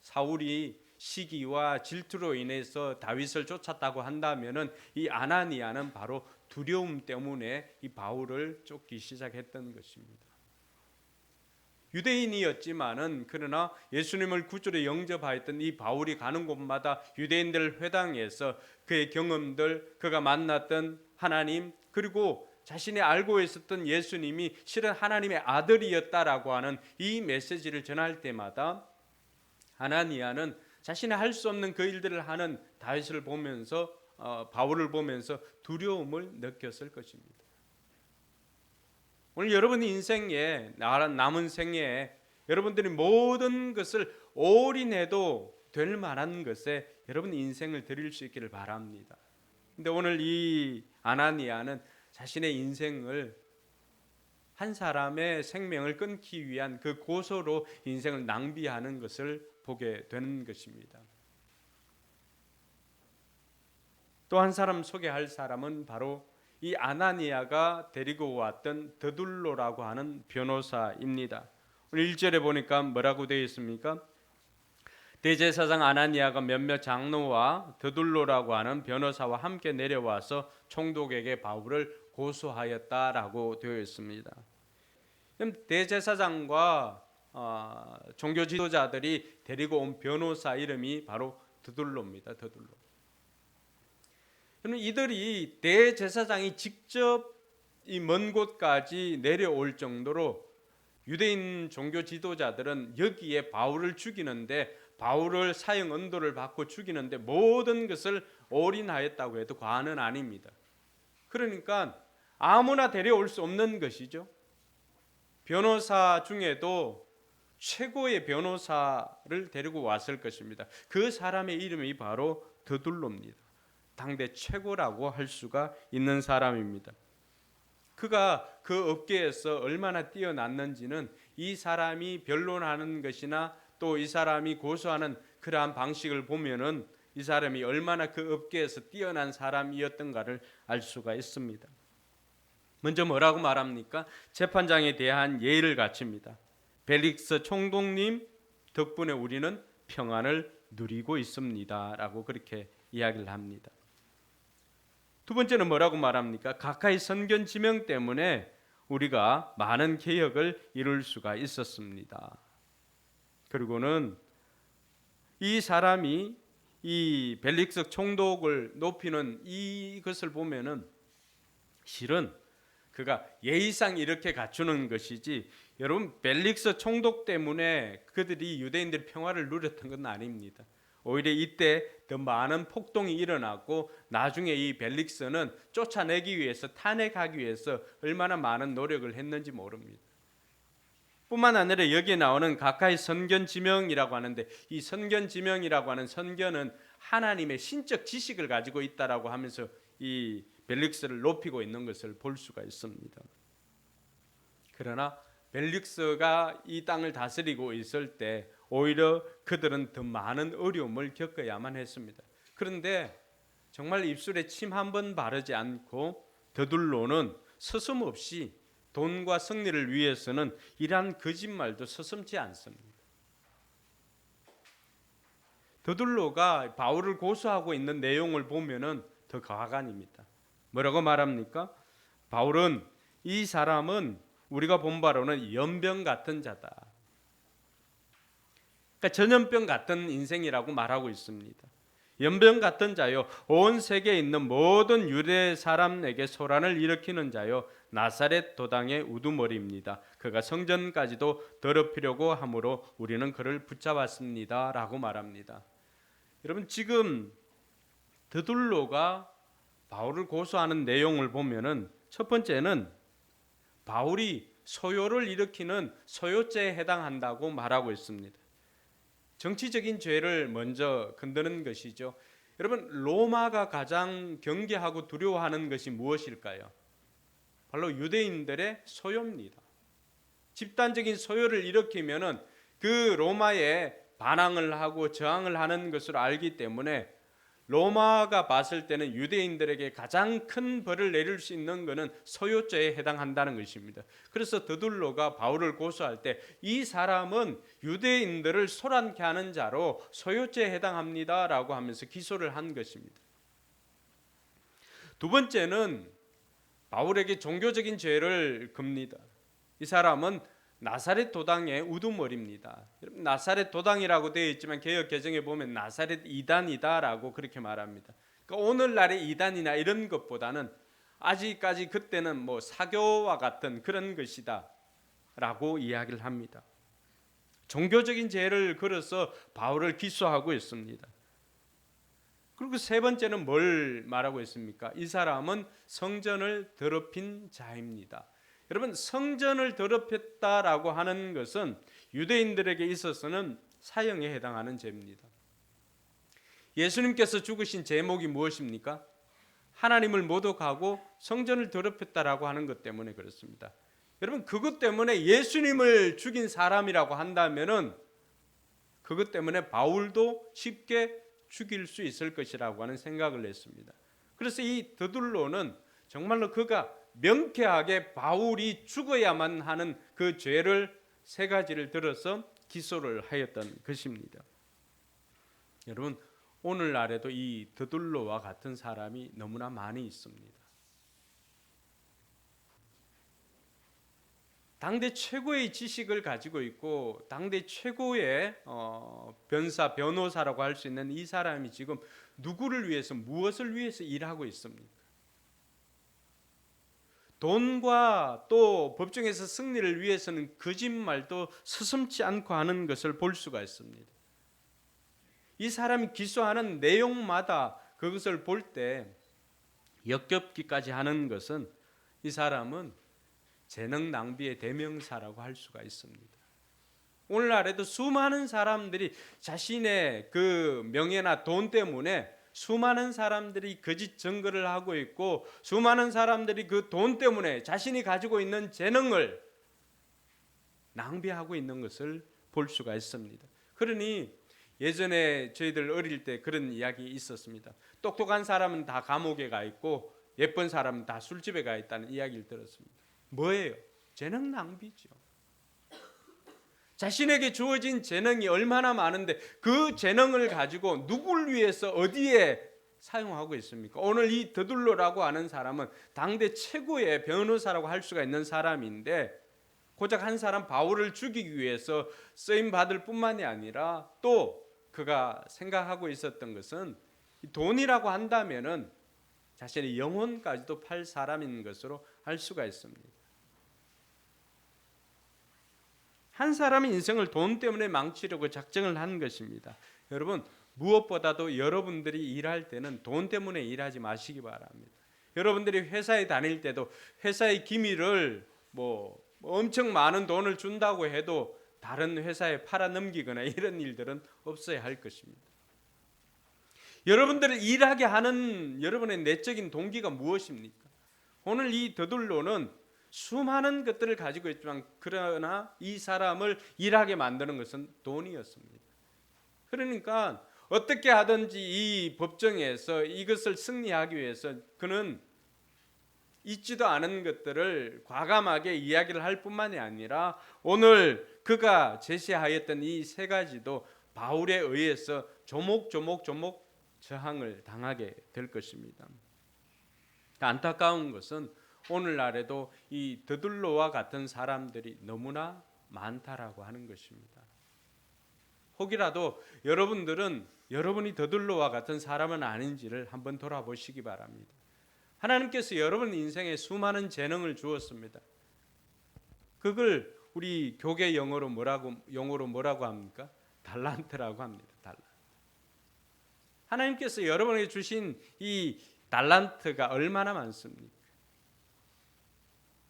사울이 시기와 질투로 인해서 다윗을 쫓았다고 한다면은 이 아나니아는 바로 두려움 때문에 이 바울을 쫓기 시작했던 것입니다. 유대인이었지만은 그러나 예수님을 구주로 영접하였던 이 바울이 가는 곳마다 유대인들 회당에서 그의 경험들, 그가 만났던 하나님, 그리고 자신이 알고 있었던 예수님이 실은 하나님의 아들이었다라고 하는 이 메시지를 전할 때마다 아나니아는 자신이 할 수 없는 그 일들을 하는 다윗을 보면서 바울을 보면서 두려움을 느꼈을 것입니다. 오늘 여러분 인생에 남은 생에 여러분들이 모든 것을 올인해도 될 만한 것에 여러분 인생을 드릴 수 있기를 바랍니다. 근데 오늘 이 아나니아는 자신의 인생을 한 사람의 생명을 끊기 위한 그 고소로 인생을 낭비하는 것을 보게 되는 것입니다. 또 한 사람 소개할 사람은 바로 이 아나니아가 데리고 왔던 드둘로라고 하는 변호사입니다. 오늘 1절에 보니까 뭐라고 되어 있습니까? 대제사장 아나니아가 몇몇 장로와 드둘로라고 하는 변호사와 함께 내려와서 총독에게 바울을 고소하였다라고 되어 있습니다. 그럼 대제사장과 종교 지도자들이 데리고 온 변호사 이름이 바로 드둘로입니다. 드둘로. 그럼 이들이 대제사장이 직접 이 먼 곳까지 내려올 정도로 유대인 종교 지도자들은 여기에 바울을 죽이는데, 바울을 사형 언도를 받고 죽이는데 모든 것을 올인하였다고 해도 과언은 아닙니다. 그러니까 아무나 데려올 수 없는 것이죠. 변호사 중에도 최고의 변호사를 데리고 왔을 것입니다. 그 사람의 이름이 바로 드둘로입니다. 당대 최고라고 할 수가 있는 사람입니다. 그가 그 업계에서 얼마나 뛰어났는지는 이 사람이 변론하는 것이나 또 이 사람이 고소하는 그러한 방식을 보면은 이 사람이 얼마나 그 업계에서 뛰어난 사람이었던가를 알 수가 있습니다. 먼저 뭐라고 말합니까? 재판장에 대한 예의를 갖춥니다. 벨릭스 총독님 덕분에 우리는 평안을 누리고 있습니다라고 그렇게 이야기를 합니다. 두 번째는 뭐라고 말합니까? 가까이 선견 지명 때문에 우리가 많은 개혁을 이룰 수가 있었습니다. 그리고는 이 사람이 이 벨릭스 총독을 높이는 이것을 보면은 실은 그가 예의상 이렇게 갖추는 것이지, 여러분 벨릭스 총독 때문에 그들이 유대인들의 평화를 누렸던 건 아닙니다. 오히려 이때 더 많은 폭동이 일어났고 나중에 이 벨릭스는 쫓아내기 위해서, 탄핵하기 위해서 얼마나 많은 노력을 했는지 모릅니다. 뿐만 아니라 여기에 나오는 가까이 선견 지명이라고 하는데, 이 선견 지명이라고 하는 선견은 하나님의 신적 지식을 가지고 있다라고 하면서 이 벨릭스를 높이고 있는 것을 볼 수가 있습니다. 그러나 벨릭스가 이 땅을 다스리고 있을 때 오히려 그들은 더 많은 어려움을 겪어야만 했습니다. 그런데 정말 입술에 침 한 번 바르지 않고 드둘로는 서슴없이 돈과 승리를 위해서는 이러한 거짓말도 서슴지 않습니다. 드둘로가 바울을 고소하고 있는 내용을 보면은 더 가관입니다. 뭐라고 말합니까? 바울은, 이 사람은 우리가 본 바로는 연병 같은 자다. 그러니까 전염병 같은 인생이라고 말하고 있습니다. 연병 같은 자요, 온 세계에 있는 모든 유대 사람에게 소란을 일으키는 자요, 나사렛 도당의 우두머리입니다. 그가 성전까지도 더럽히려고 함으로 우리는 그를 붙잡았습니다 라고 말합니다. 여러분, 지금 드둘로가 바울을 고소하는 내용을 보면은 첫 번째는 바울이 소요를 일으키는 소요죄에 해당한다고 말하고 있습니다. 정치적인 죄를 먼저 건드는 것이죠. 여러분, 로마가 가장 경계하고 두려워하는 것이 무엇일까요? 바로 유대인들의 소요입니다. 집단적인 소요를 일으키면은 그 로마에 반항을 하고 저항을 하는 것으로 알기 때문에 로마가 봤을 때는 유대인들에게 가장 큰 벌을 내릴 수 있는 것은 소요죄에 해당한다는 것입니다. 그래서 드둘로가 바울을 고소할 때 이 사람은 유대인들을 소란케 하는 자로 소요죄에 해당합니다라고 하면서 기소를 한 것입니다. 두 번째는 바울에게 종교적인 죄를 겁니다. 이 사람은 나사렛 도당의 우두머리입니다. 나사렛 도당이라고 되어 있지만 개역 개정에 보면 나사렛 이단이다라고 그렇게 말합니다. 그러니까 오늘날의 이단이나 이런 것보다는 아직까지 그때는 뭐 사교와 같은 그런 것이다라고 이야기를 합니다. 종교적인 죄를 걸어서 바울을 기소하고 있습니다. 그리고 세 번째는 뭘 말하고 있습니까? 이 사람은 성전을 더럽힌 자입니다. 여러분, 성전을 더럽혔다라고 하는 것은 유대인들에게 있어서는 사형에 해당하는 죄입니다. 예수님께서 죽으신 제목이 무엇입니까? 하나님을 모독하고 성전을 더럽혔다라고 하는 것 때문에 그렇습니다. 여러분, 그것 때문에 예수님을 죽인 사람이라고 한다면은 그것 때문에 바울도 쉽게 죽일 수 있을 것이라고 하는 생각을 했습니다. 그래서 이 드둘로는 정말로 그가 명쾌하게 바울이 죽어야만 하는 그 죄를 세 가지를 들어서 기소를 하였던 것입니다. 여러분, 오늘날에도 이 드둘로와 같은 사람이 너무나 많이 있습니다. 당대 최고의 지식을 가지고 있고 당대 최고의 변호사라고 할 수 있는 이 사람이 지금 누구를 위해서, 무엇을 위해서 일하고 있습니까? 돈과 또 법정에서 승리를 위해서는 거짓말도 서슴지 않고 하는 것을 볼 수가 있습니다. 이 사람이 기소하는 내용마다 그것을 볼 때 역겹기까지 하는 것은 이 사람은 재능 낭비의 대명사라고 할 수가 있습니다. 오늘날에도 수많은 사람들이 자신의 그 명예나 돈 때문에 수많은 사람들이 거짓 증거를 하고 있고 수많은 사람들이 그 돈 때문에 자신이 가지고 있는 재능을 낭비하고 있는 것을 볼 수가 있습니다. 그러니 예전에 저희들 어릴 때 그런 이야기 있었습니다. 똑똑한 사람은 다 감옥에 가 있고 예쁜 사람은 다 술집에 가 있다는 이야기를 들었습니다. 뭐예요? 재능 낭비죠. 자신에게 주어진 재능이 얼마나 많은데 그 재능을 가지고 누굴 위해서 어디에 사용하고 있습니까? 오늘 이 드둘로라고 하는 사람은 당대 최고의 변호사라고 할 수가 있는 사람인데 고작 한 사람 바울을 죽이기 위해서 쓰임 받을 뿐만이 아니라 또 그가 생각하고 있었던 것은 돈이라고 한다면은 자신의 영혼까지도 팔 사람인 것으로 알 수가 있습니다. 한 사람의 인생을 돈 때문에 망치려고 작정을 한 것입니다. 여러분, 무엇보다도 여러분들이 일할 때는 돈 때문에 일하지 마시기 바랍니다. 여러분들이 회사에 다닐 때도 회사의 기밀을 엄청 많은 돈을 준다고 해도 다른 회사에 팔아 넘기거나 이런 일들은 없어야 할 것입니다. 여러분들을 일하게 하는 여러분의 내적인 동기가 무엇입니까? 오늘 이 드둘로는 수많은 것들을 가지고 있지만 그러나 이 사람을 일하게 만드는 것은 돈이었습니다. 그러니까 어떻게 하든지 이 법정에서 이것을 승리하기 위해서 그는 있지도 않은 것들을 과감하게 이야기를 할 뿐만이 아니라 오늘 그가 제시하였던 이 세 가지도 바울에 의해서 조목조목 저항을 당하게 될 것입니다. 안타까운 것은 오늘날에도 이 드둘로와 같은 사람들이 너무나 많다라고 하는 것입니다. 혹이라도 여러분들은 여러분이 드둘로와 같은 사람은 아닌지를 한번 돌아보시기 바랍니다. 하나님께서 여러분 인생에 수많은 재능을 주었습니다. 그걸 우리 교계 용어로 뭐라고 합니까? 달란트라고 합니다. 달란트. 하나님께서 여러분에게 주신 이 달란트가 얼마나 많습니까?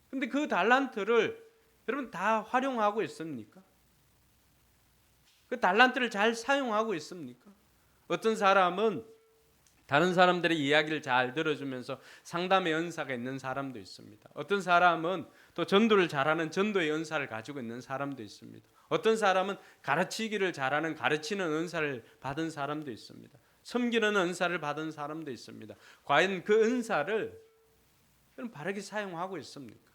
근데 그 달란트를 여러분 다 활용하고 있습니까? 그 달란트를 잘 사용하고 있습니까? 어떤 사람은 다른 사람들의 이야기를 잘 들어주면서 상담의 은사가 있는 사람도 있습니다. 어떤 사람은 또 전도를 잘하는 전도의 은사를 가지고 있는 사람도 있습니다. 어떤 사람은 가르치기를 잘하는 가르치는 은사를 받은 사람도 있습니다. 섬기는 은사를 받은 사람도 있습니다. 과연 그 은사를 바르게 사용하고 있습니까?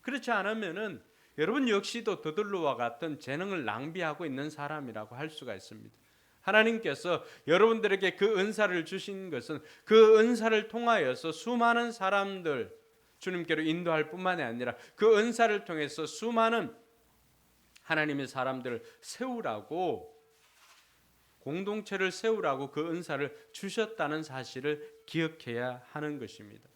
그렇지 않으면은 여러분 역시도 드둘로와 같은 재능을 낭비하고 있는 사람이라고 할 수가 있습니다. 하나님께서 여러분들에게 그 은사를 주신 것은 그 은사를 통하여서 수많은 사람들 주님께로 인도할 뿐만이 아니라 그 은사를 통해서 수많은 하나님의 사람들을 세우라고, 공동체를 세우라고 그 은사를 주셨다는 사실을 기억해야 하는 것입니다.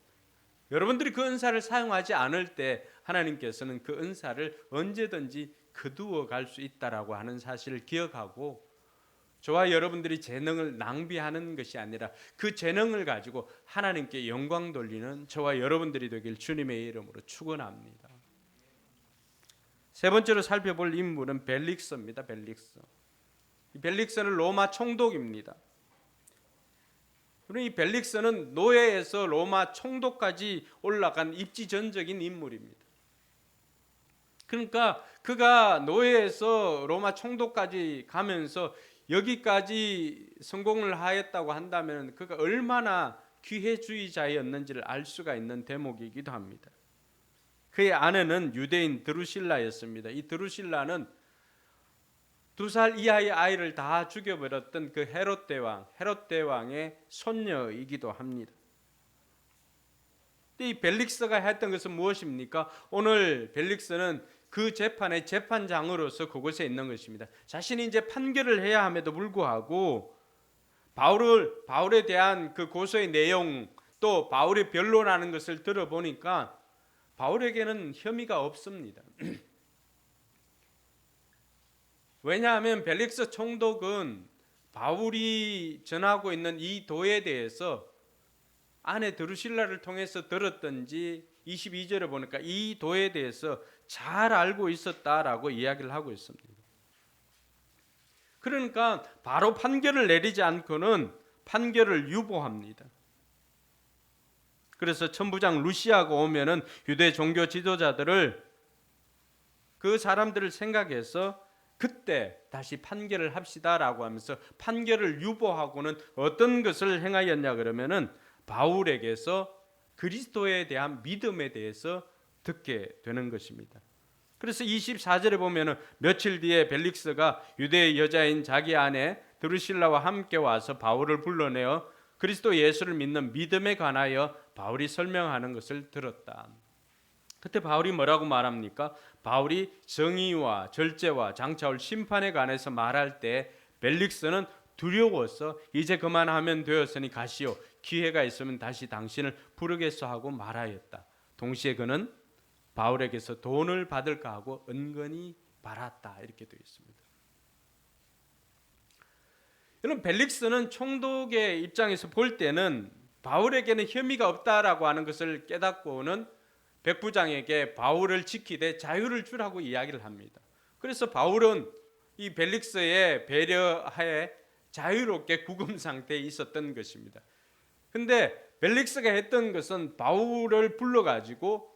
여러분들이 그 은사를 사용하지 않을 때 하나님께서는 그 은사를 언제든지 거두어 갈 수 있다라고 하는 사실을 기억하고, 저와 여러분들이 재능을 낭비하는 것이 아니라 그 재능을 가지고 하나님께 영광 돌리는 저와 여러분들이 되길 주님의 이름으로 축원합니다. 세 번째로 살펴볼 인물은 벨릭스입니다. 벨릭스. 이 벨릭스는 로마 총독입니다. 그리고 이 벨릭스는 노예에서 로마 총독까지 올라간 입지전적인 인물입니다. 그러니까 그가 노예에서 로마 총독까지 가면서 여기까지 성공을 하였다고 한다면 그가 얼마나 기회주의자였는지를 알 수가 있는 대목이기도 합니다. 그의 아내는 유대인 드루실라였습니다. 이 드루실라는 2살 이하의 아이를 다 죽여버렸던 그 헤롯 대왕의 손녀이기도 합니다. 이 벨릭스가 했던 것은 무엇입니까? 오늘 벨릭스는 그 재판의 재판장으로서 그곳에 있는 것입니다. 자신이 이제 판결을 해야 함에도 불구하고 바울에 대한 그 고소의 내용 또 바울이 변론하는 것을 들어보니까 바울에게는 혐의가 없습니다. 왜냐하면 벨릭스 총독은 바울이 전하고 있는 이 도에 대해서 아내 드루실라를 통해서 들었던지 22절에 보니까 이 도에 대해서 잘 알고 있었다라고 이야기를 하고 있습니다. 그러니까 바로 판결을 내리지 않고는 판결을 유보합니다. 그래서 천부장 루시아가 오면은 유대 종교 지도자들을 그 사람들을 생각해서 그때 다시 판결을 합시다라고 하면서 판결을 유보하고는 어떤 것을 행하였냐 그러면은 바울에게서 그리스도에 대한 믿음에 대해서 듣게 되는 것입니다. 그래서 24절에 보면은 며칠 뒤에 벨릭스가 유대의 여자인 자기 아내 드루실라와 함께 와서 바울을 불러내어 그리스도 예수를 믿는 믿음에 관하여 바울이 설명하는 것을 들었다. 그때 바울이 뭐라고 말합니까? 바울이 정의와 절제와 장차올 심판에 관해서 말할 때 벨릭스는 두려워서 이제 그만하면 되었으니 가시오. 기회가 있으면 다시 당신을 부르겠소 하고 말하였다. 동시에 그는 바울에게서 돈을 받을까 하고 은근히 바랐다. 이렇게 되어 있습니다. 여러분 벨릭스는 총독의 입장에서 볼 때는 바울에게는 혐의가 없다라고 하는 것을 깨닫고는 백부장에게 바울을 지키되 자유를 주라고 이야기를 합니다. 그래서 바울은 이 벨릭스의 배려하에 자유롭게 구금 상태에 있었던 것입니다. 근데 벨릭스가 했던 것은 바울을 불러가지고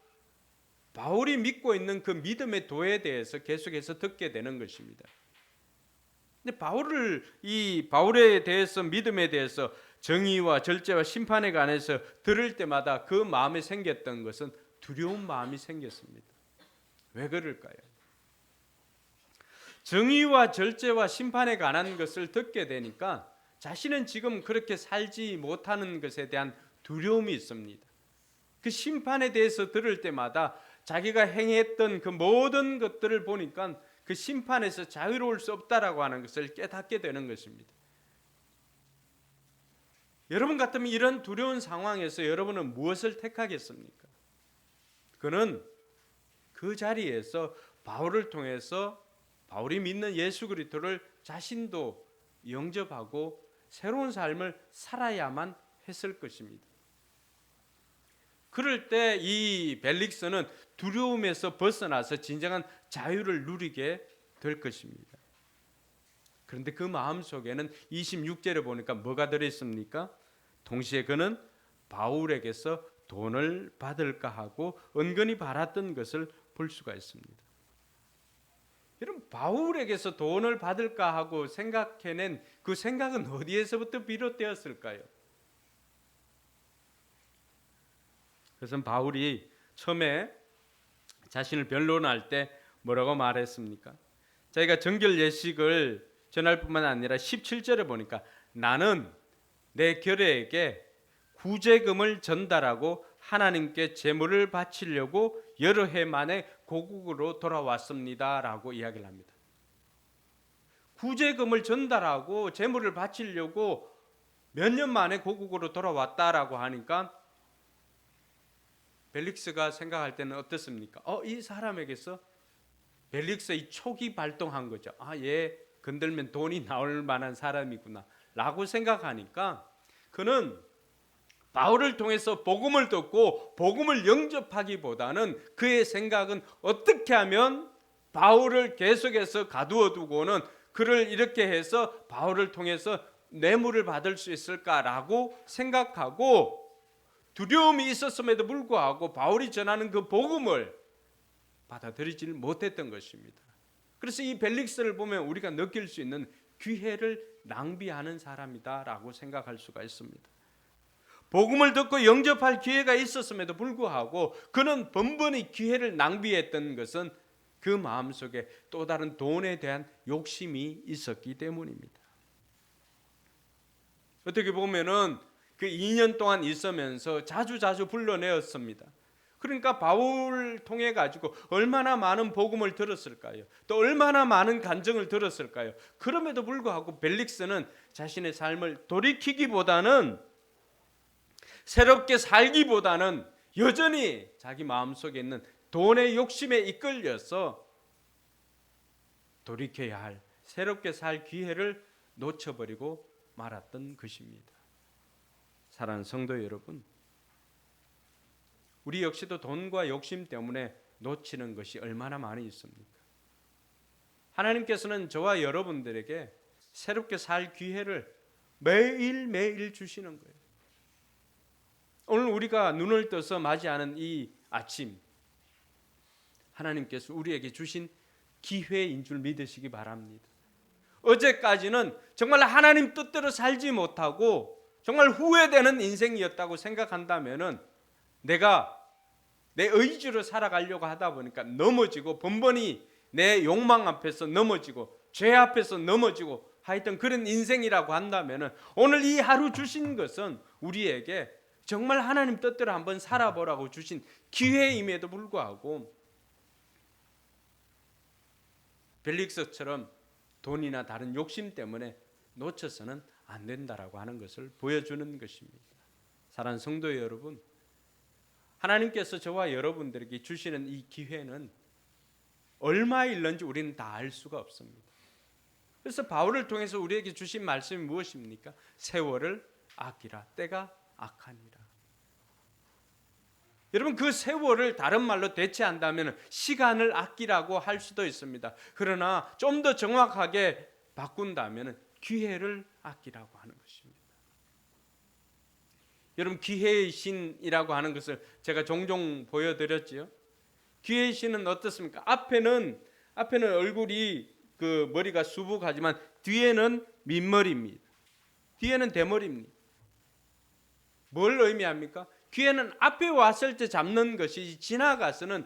바울이 믿고 있는 그 믿음의 도에 대해서 계속해서 듣게 되는 것입니다. 근데 바울에 대해서 믿음에 대해서 정의와 절제와 심판에 관해서 들을 때마다 그 마음에 생겼던 것은 두려운 마음이 생겼습니다. 왜 그럴까요? 정의와 절제와 심판에 관한 것을 듣게 되니까 자신은 지금 그렇게 살지 못하는 것에 대한 두려움이 있습니다. 그 심판에 대해서 들을 때마다 자기가 행했던 그 모든 것들을 보니까 그 심판에서 자유로울 수 없다라고 하는 것을 깨닫게 되는 것입니다. 여러분 같으면 이런 두려운 상황에서 여러분은 무엇을 택하겠습니까? 그는 그 자리에서 바울을 통해서 바울이 믿는 예수 그리스도를 자신도 영접하고 새로운 삶을 살아야만 했을 것입니다. 그럴 때 이 벨릭스는 두려움에서 벗어나서 진정한 자유를 누리게 될 것입니다. 그런데 그 마음속에는 26절에 보니까 뭐가 들어있습니까? 동시에 그는 바울에게서 돈을 받을까 하고 은근히 바랐던 것을 볼 수가 있습니다. 여러분 바울에게서 돈을 받을까 하고 생각해낸 그 생각은 어디에서부터 비롯되었을까요? 그래서 바울이 처음에 자신을 변론할 때 뭐라고 말했습니까? 자기가 정결 예식을 전할 뿐만 아니라 17절에 보니까 나는 내 결례에게 구제금을 전달하고 하나님께 제물을 바치려고 여러 해 만에 고국으로 돌아왔습니다 라고 이야기를 합니다. 구제금을 전달하고 제물을 바치려고 몇 년 만에 고국으로 돌아왔다라고 하니까 벨릭스가 생각할 때는 어떻습니까? 이 사람에게서 벨릭스의 촉이 발동한 거죠. 얘 건들면 돈이 나올 만한 사람이구나 라고 생각하니까 그는 바울을 통해서 복음을 듣고 복음을 영접하기보다는 그의 생각은 어떻게 하면 바울을 계속해서 가두어 두고는 그를 이렇게 해서 바울을 통해서 뇌물을 받을 수 있을까라고 생각하고 두려움이 있었음에도 불구하고 바울이 전하는 그 복음을 받아들이질 못했던 것입니다. 그래서 이 벨릭스를 보면 우리가 느낄 수 있는 기회를 낭비하는 사람이다라고 생각할 수가 있습니다. 복음을 듣고 영접할 기회가 있었음에도 불구하고 그는 번번이 기회를 낭비했던 것은 그 마음속에 또 다른 돈에 대한 욕심이 있었기 때문입니다. 어떻게 보면은 그 2년 동안 있으면서 자주 불러내었습니다. 그러니까 바울 통해 가지고 얼마나 많은 복음을 들었을까요? 또 얼마나 많은 간증을 들었을까요? 그럼에도 불구하고 벨릭스는 자신의 삶을 돌이키기보다는 새롭게 살기보다는 여전히 자기 마음속에 있는 돈의 욕심에 이끌려서 돌이켜야 할 새롭게 살 기회를 놓쳐버리고 말았던 것입니다. 사랑하는 성도 여러분, 우리 역시도 돈과 욕심 때문에 놓치는 것이 얼마나 많이 있습니까? 하나님께서는 저와 여러분들에게 새롭게 살 기회를 매일매일 주시는 거예요. 오늘 우리가 눈을 떠서 맞이하는 이 아침, 하나님께서 우리에게 주신 기회인 줄 믿으시기 바랍니다. 어제까지는 정말 하나님 뜻대로 살지 못하고 정말 후회되는 인생이었다고 생각한다면은 내가 내 의지로 살아가려고 하다 보니까 넘어지고 번번이 내 욕망 앞에서 넘어지고 죄 앞에서 넘어지고 하여튼 그런 인생이라고 한다면은 오늘 이 하루 주신 것은 우리에게 정말 하나님 뜻대로 한번 살아보라고 주신 기회임에도 불구하고 벨릭스처럼 돈이나 다른 욕심 때문에 놓쳐서는 안 된다라고 하는 것을 보여주는 것입니다. 사랑하는 성도 여러분, 하나님께서 저와 여러분들에게 주시는 이 기회는 얼마 있는지 우리는 다 알 수가 없습니다. 그래서 바울을 통해서 우리에게 주신 말씀이 무엇입니까? 세월을 아끼라, 때가 악하니라. 여러분, 그 세월을 다른 말로 대체한다면 시간을 아끼라고 할 수도 있습니다. 그러나 좀 더 정확하게 바꾼다면 기회를 아끼라고 하는 것입니다. 여러분, 기회의 신이라고 하는 것을 제가 종종 보여드렸지요. 기회의 신은 어떻습니까? 앞에는 얼굴이 그 머리가 수북하지만 뒤에는 민머리입니다. 뒤에는 대머리입니다. 뭘 의미합니까? 기회는 앞에 왔을 때 잡는 것이 지나가서는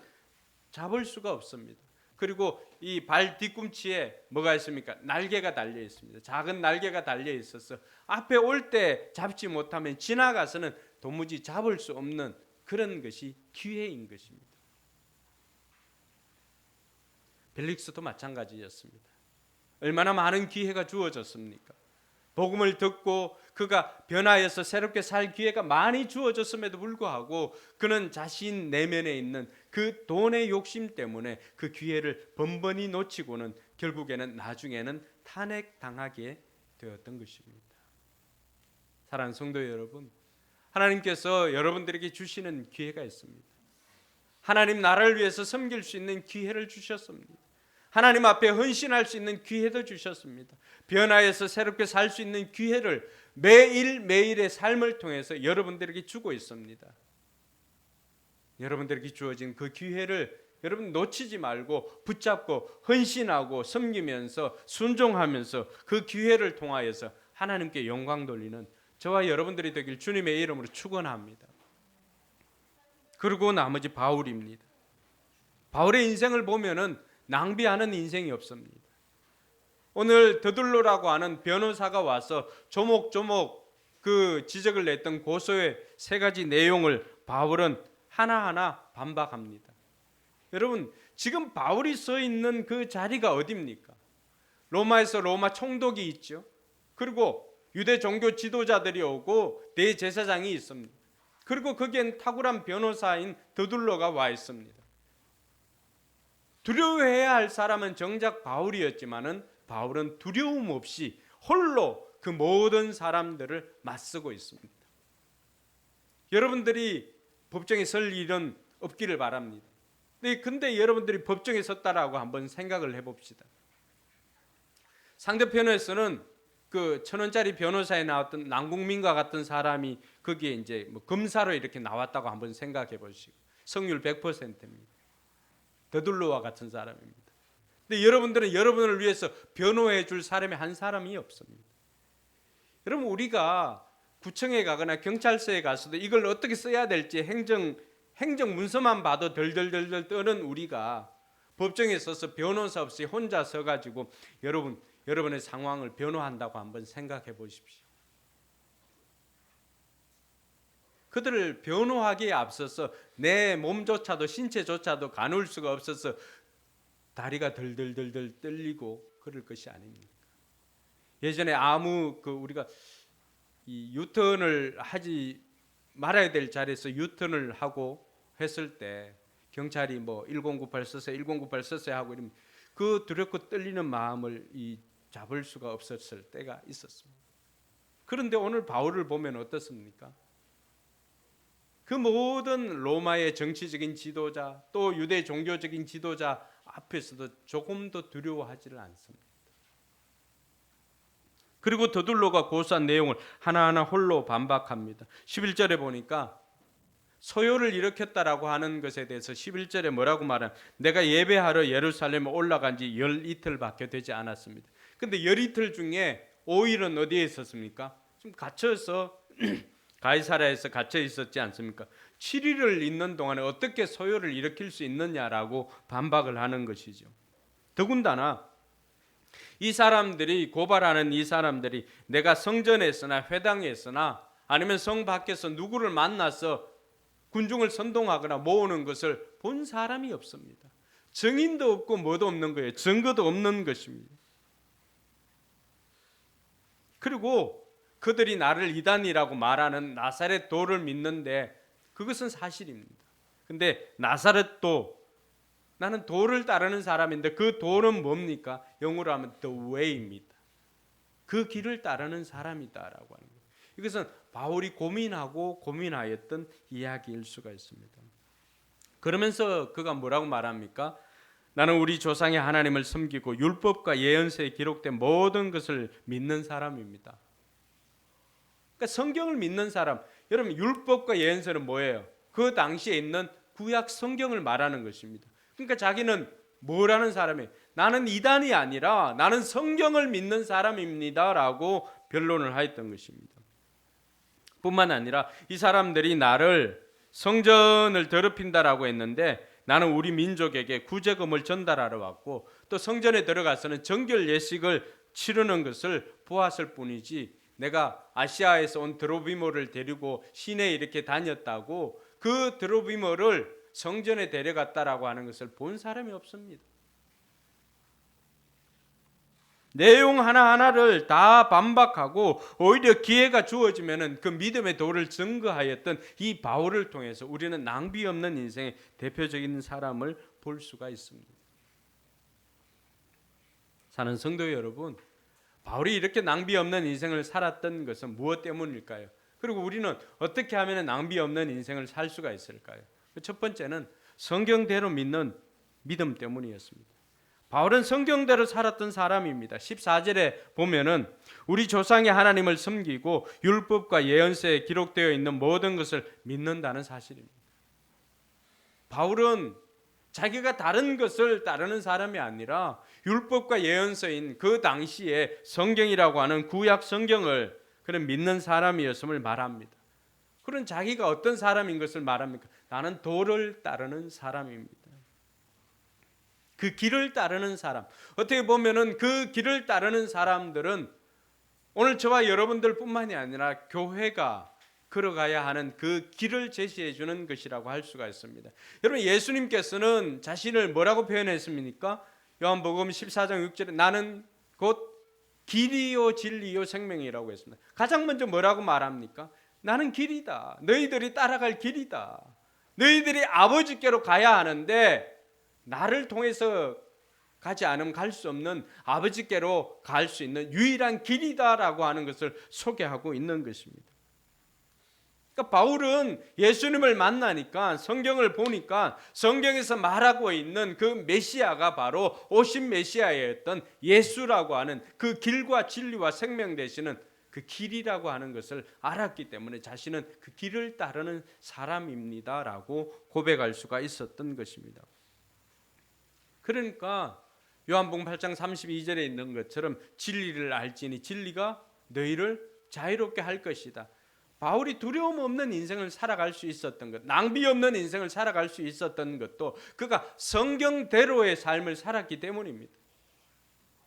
잡을 수가 없습니다. 그리고 이 발 뒤꿈치에 뭐가 있습니까? 날개가 달려 있습니다. 작은 날개가 달려 있어서 앞에 올 때 잡지 못하면 지나가서는 도무지 잡을 수 없는 그런 것이 기회인 것입니다. 벨릭스도 마찬가지였습니다. 얼마나 많은 기회가 주어졌습니까? 복음을 듣고 그가 변화해서 새롭게 살 기회가 많이 주어졌음에도 불구하고 그는 자신 내면에 있는 그 돈의 욕심 때문에 그 기회를 번번이 놓치고는 결국에는 나중에는 탄핵당하게 되었던 것입니다. 사랑하는 성도 여러분, 하나님께서 여러분들에게 주시는 기회가 있습니다. 하나님 나라를 위해서 섬길 수 있는 기회를 주셨습니다. 하나님 앞에 헌신할 수 있는 기회도 주셨습니다. 변화해서 새롭게 살 수 있는 기회를 매일매일의 삶을 통해서 여러분들에게 주고 있습니다. 여러분들에게 주어진 그 기회를 여러분 놓치지 말고 붙잡고 헌신하고 섬기면서 순종하면서 그 기회를 통하여서 하나님께 영광 돌리는 저와 여러분들이 되길 주님의 이름으로 축원합니다. 그리고 나머지 바울입니다. 바울의 인생을 보면은 낭비하는 인생이 없습니다. 오늘 더둘로라고 하는 변호사가 와서 조목조목 그 지적을 냈던 고소의 세 가지 내용을 바울은 하나하나 반박합니다. 여러분, 지금 바울이 서 있는 그 자리가 어디입니까? 로마에서 로마 총독이 있죠. 그리고 유대 종교 지도자들이 오고 대제사장이 있습니다. 그리고 거기엔 탁월한 변호사인 더둘로가 와 있습니다. 두려워해야 할 사람은 정작 바울이었지만은 바울은 두려움 없이 홀로 그 모든 사람들을 맞서고 있습니다. 여러분들이 법정에 설 일은 없기를 바랍니다. 근데 여러분들이 법정에 섰다라고 한번 생각을 해봅시다. 상대편에서는 그 1,000원짜리 변호사에 나왔던 남궁민과 같은 사람이 거기에 이제 뭐 검사로 이렇게 나왔다고 한번 생각해 보시고, 성률 100%입니다. 더둘로와 같은 사람입니다. 근데 여러분들은 여러분을 위해서 변호해 줄 사람이 한 사람이 없습니다. 여러분, 우리가 구청에 가거나 경찰서에 가서도 이걸 어떻게 써야 될지 행정 문서만 봐도 덜덜덜덜 떠는 우리가 법정에 서서 변호사 없이 혼자 서가지고 여러분의 상황을 변호한다고 한번 생각해 보십시오. 그들을 변호하기에 앞서서 내 몸조차도 신체조차도 가눌 수가 없어서 다리가 덜덜덜덜 떨리고 그럴 것이 아닙니까? 예전에 우리가 이 유턴을 하지 말아야 될 자리에서 유턴을 하고 했을 때 경찰이 뭐 1098 쓰세요, 1098 쓰세요 하고 이러면 그 두렵고 떨리는 마음을 잡을 수가 없었을 때가 있었습니다. 그런데 오늘 바울을 보면 어떻습니까? 그 모든 로마의 정치적인 지도자 또 유대 종교적인 지도자 앞에서도 조금도 두려워하지를 않습니다. 그리고 더둘로가 고수한 내용을 하나하나 홀로 반박합니다. 11절에 보니까 소요를 일으켰다라고 하는 것에 대해서 11절에 뭐라고 말하면 내가 예배하러 예루살렘에 올라간 지 열 이틀밖에 되지 않았습니다. 근데 열 이틀 중에 5일은 어디에 있었습니까? 좀 갇혀서 가이사랴에서 갇혀 있었지 않습니까? 7일을 있는 동안에 어떻게 소요를 일으킬 수 있느냐라고 반박을 하는 것이죠. 더군다나 이 사람들이 고발하는 이 사람들이 내가 성전에서나 회당에서나 아니면 성 밖에서 누구를 만나서 군중을 선동하거나 모으는 것을 본 사람이 없습니다. 증인도 없고 뭐도 없는 거예요. 증거도 없는 것입니다. 그리고 그들이 나를 이단이라고 말하는 나사렛 도를 믿는데 그것은 사실입니다. 근데 나사렛 도, 나는 도를 따르는 사람인데 그 도는 뭡니까? 영어로 하면 the way입니다. 그 길을 따르는 사람이다라고 하는 거예요. 이것은 바울이 고민하였던 이야기일 수가 있습니다. 그러면서 그가 뭐라고 말합니까? 나는 우리 조상의 하나님을 섬기고 율법과 예언서에 기록된 모든 것을 믿는 사람입니다. 그러니까 성경을 믿는 사람. 여러분, 율법과 예언서는 뭐예요? 그 당시에 있는 구약 성경을 말하는 것입니다. 그러니까 자기는 뭐라는 사람이에요? 나는 이단이 아니라 나는 성경을 믿는 사람입니다라고 변론을 하였던 것입니다. 뿐만 아니라 이 사람들이 나를 성전을 더럽힌다라고 했는데 나는 우리 민족에게 구제금을 전달하러 왔고 또 성전에 들어가서는 정결 예식을 치르는 것을 보았을 뿐이지 내가 아시아에서 온 드로비모를 데리고 시내에 이렇게 다녔다고 그 드로비모를 성전에 데려갔다라고 하는 것을 본 사람이 없습니다. 내용 하나하나를 다 반박하고 오히려 기회가 주어지면 그 믿음의 도를 증거하였던 이 바울을 통해서 우리는 낭비 없는 인생의 대표적인 사람을 볼 수가 있습니다. 사는 성도 여러분, 바울이 이렇게 낭비 없는 인생을 살았던 것은 무엇 때문일까요? 그리고 우리는 어떻게 하면 낭비 없는 인생을 살 수가 있을까요? 첫 번째는 성경대로 믿는 믿음 때문이었습니다. 바울은 성경대로 살았던 사람입니다. 14절에 보면은 우리 조상의 하나님을 섬기고 율법과 예언서에 기록되어 있는 모든 것을 믿는다는 사실입니다. 바울은 자기가 다른 것을 따르는 사람이 아니라 율법과 예언서인 그 당시에 성경이라고 하는 구약 성경을 그런 믿는 사람이었음을 말합니다. 그런 자기가 어떤 사람인 것을 말합니까? 나는 도를 따르는 사람입니다. 그 길을 따르는 사람. 어떻게 보면은 그 길을 따르는 사람들은 오늘 저와 여러분들뿐만이 아니라 교회가 걸어가야 하는 그 길을 제시해 주는 것이라고 할 수가 있습니다. 여러분, 예수님께서는 자신을 뭐라고 표현했습니까? 요한복음 14장 6절에 나는 곧 길이요 진리요 생명이라고 했습니다. 가장 먼저 뭐라고 말합니까? 나는 길이다. 너희들이 따라갈 길이다. 너희들이 아버지께로 가야 하는데 나를 통해서 가지 않으면 갈 수 없는 아버지께로 갈 수 있는 유일한 길이다라고 하는 것을 소개하고 있는 것입니다. 그러니까 바울은 예수님을 만나니까 성경을 보니까 성경에서 말하고 있는 그 메시아가 바로 오신 메시아였던 예수라고 하는 그 길과 진리와 생명 되시는 그 길이라고 하는 것을 알았기 때문에 자신은 그 길을 따르는 사람입니다라고 고백할 수가 있었던 것입니다. 그러니까 요한복음 8장 32절에 있는 것처럼 진리를 알지니 진리가 너희를 자유롭게 할 것이다. 바울이 두려움 없는 인생을 살아갈 수 있었던 것, 낭비 없는 인생을 살아갈 수 있었던 것도 그가 성경대로의 삶을 살았기 때문입니다.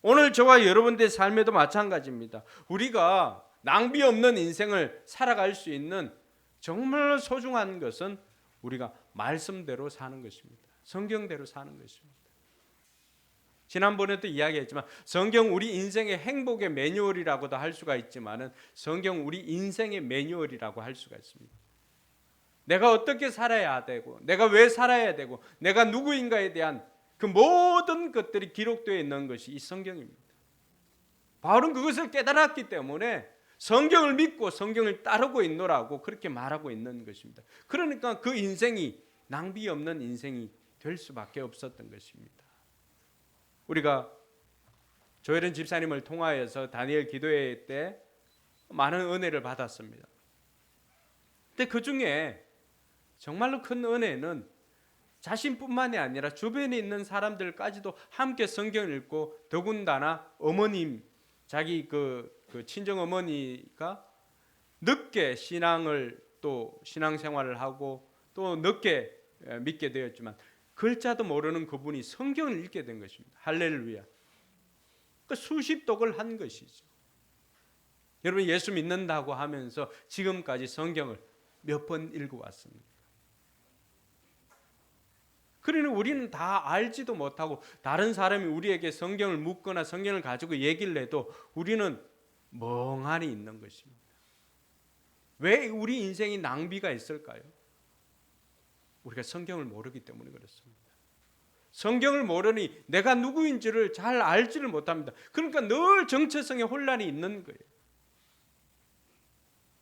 오늘 저와 여러분들의 삶에도 마찬가지입니다. 우리가 낭비 없는 인생을 살아갈 수 있는 정말로 소중한 것은 우리가 말씀대로 사는 것입니다. 성경대로 사는 것입니다. 지난번에도 이야기했지만 성경 우리 인생의 행복의 매뉴얼이라고도 할 수가 있지만은 성경 우리 인생의 매뉴얼이라고 할 수가 있습니다. 내가 어떻게 살아야 되고 내가 왜 살아야 되고 내가 누구인가에 대한 그 모든 것들이 기록되어 있는 것이 이 성경입니다. 바울은 그것을 깨달았기 때문에 성경을 믿고 성경을 따르고 있노라고 그렇게 말하고 있는 것입니다. 그러니까 그 인생이 낭비 없는 인생이 될 수밖에 없었던 것입니다. 우리가 조혜련 집사님을 통하여서 다니엘 기도회 때 많은 은혜를 받았습니다. 근데 그 중에 정말로 큰 은혜는 자신뿐만이 아니라 주변에 있는 사람들까지도 함께 성경을 읽고 더군다나 어머님, 자기 그 친정 어머니가 늦게 신앙을 또 신앙생활을 하고 또 늦게 믿게 되었지만 글자도 모르는 그분이 성경을 읽게 된 것입니다. 할렐루야. 그 수십 독을 한 것이죠. 여러분 예수 믿는다고 하면서 지금까지 성경을 몇 번 읽어왔습니까? 그러니 우리는 다 알지도 못하고 다른 사람이 우리에게 성경을 묻거나 성경을 가지고 얘기를 해도 우리는 멍하니 있는 것입니다. 왜 우리 인생이 낭비가 있을까요? 우리가 성경을 모르기 때문에 그렇습니다. 성경을 모르니 내가 누구인지를 잘 알지를 못합니다. 그러니까 늘 정체성의 혼란이 있는 거예요.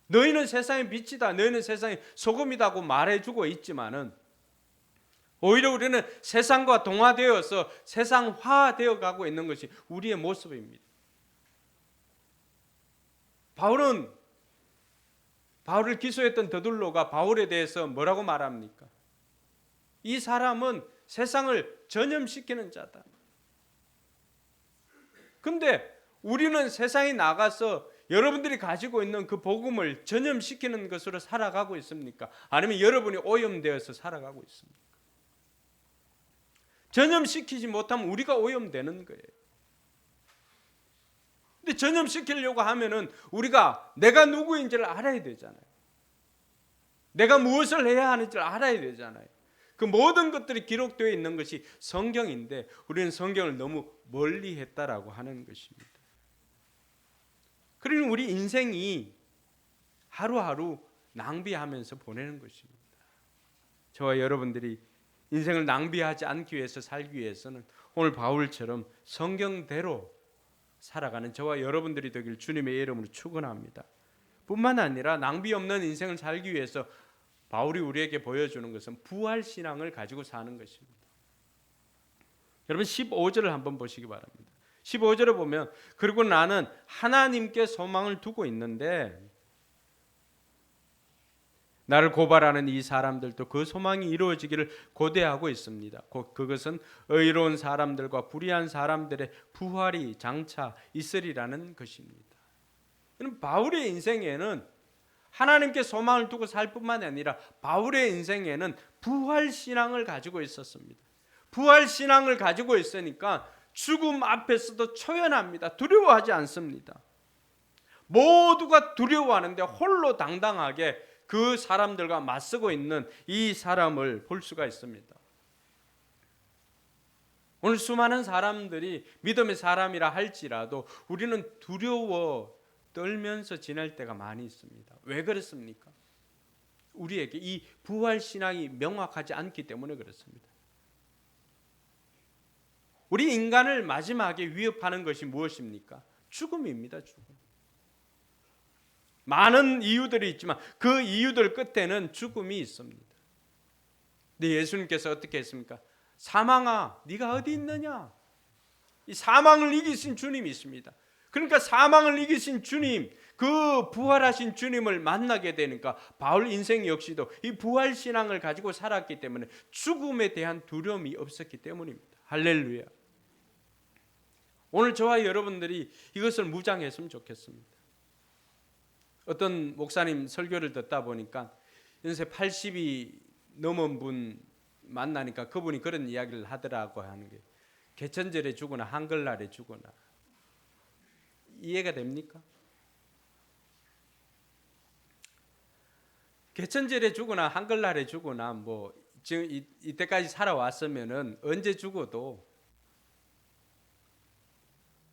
너희는 세상의 빛이다, 너희는 세상의 소금이다고 말해주고 있지만은 오히려 우리는 세상과 동화되어서 세상화되어 가고 있는 것이 우리의 모습입니다. 바울을 기소했던 더둘로가 바울에 대해서 뭐라고 말합니까? 이 사람은 세상을 전염시키는 자다. 근데 우리는 세상에 나가서 여러분들이 가지고 있는 그 복음을 전염시키는 것으로 살아가고 있습니까? 아니면 여러분이 오염되어서 살아가고 있습니까? 전염시키지 못하면 우리가 오염되는 거예요. 근데 전염시키려고 하면은 우리가 내가 누구인지를 알아야 되잖아요. 내가 무엇을 해야 하는지를 알아야 되잖아요. 그 모든 것들이 기록되어 있는 것이 성경인데 우리는 성경을 너무 멀리 했다라고 하는 것입니다. 그러니 우리 인생이 하루하루 낭비하면서 보내는 것입니다. 저와 여러분들이 인생을 낭비하지 않기 위해서 살기 위해서는 오늘 바울처럼 성경대로 살아가는 저와 여러분들이 되길 주님의 이름으로 축원합니다. 뿐만 아니라 낭비 없는 인생을 살기 위해서 바울이 우리에게 보여주는 것은 부활신앙을 가지고 사는 것입니다. 여러분 15절을 한번 보시기 바랍니다. 15절을 보면 그리고 나는 하나님께 소망을 두고 있는데 나를 고발하는 이 사람들도 그 소망이 이루어지기를 고대하고 있습니다. 그것은 의로운 사람들과 불의한 사람들의 부활이 장차 있으리라는 것입니다. 바울의 인생에는 하나님께 소망을 두고 살 뿐만 아니라 바울의 인생에는 부활신앙을 가지고 있었습니다. 부활신앙을 가지고 있으니까 죽음 앞에서도 초연합니다. 두려워하지 않습니다. 모두가 두려워하는데 홀로 당당하게 그 사람들과 맞서고 있는 이 사람을 볼 수가 있습니다. 오늘 수많은 사람들이 믿음의 사람이라 할지라도 우리는 두려워 떨면서 지낼 때가 많이 있습니다. 왜 그렇습니까? 우리에게 이 부활신앙이 명확하지 않기 때문에 그렇습니다. 우리 인간을 마지막에 위협하는 것이 무엇입니까? 죽음입니다. 죽음. 많은 이유들이 있지만 그 이유들 끝에는 죽음이 있습니다. 근데 예수님께서 어떻게 했습니까? 사망아, 네가 어디 있느냐? 이 사망을 이기신 주님이 있습니다. 그러니까 사망을 이기신 주님, 그 부활하신 주님을 만나게 되니까 바울 인생 역시도 이 부활 신앙을 가지고 살았기 때문에 죽음에 대한 두려움이 없었기 때문입니다. 할렐루야. 오늘 저와 여러분들이 이것을 무장했으면 좋겠습니다. 어떤 목사님 설교를 듣다 보니까 연세 80이 넘은 분 만나니까 그분이 그런 이야기를 하더라고 하는 게, 개천절에 죽거나 한글날에 죽거나. 이해가 됩니까? 개천절에 죽거나 한글날에 죽거나 뭐 지금 이때까지 살아왔으면은 언제 죽어도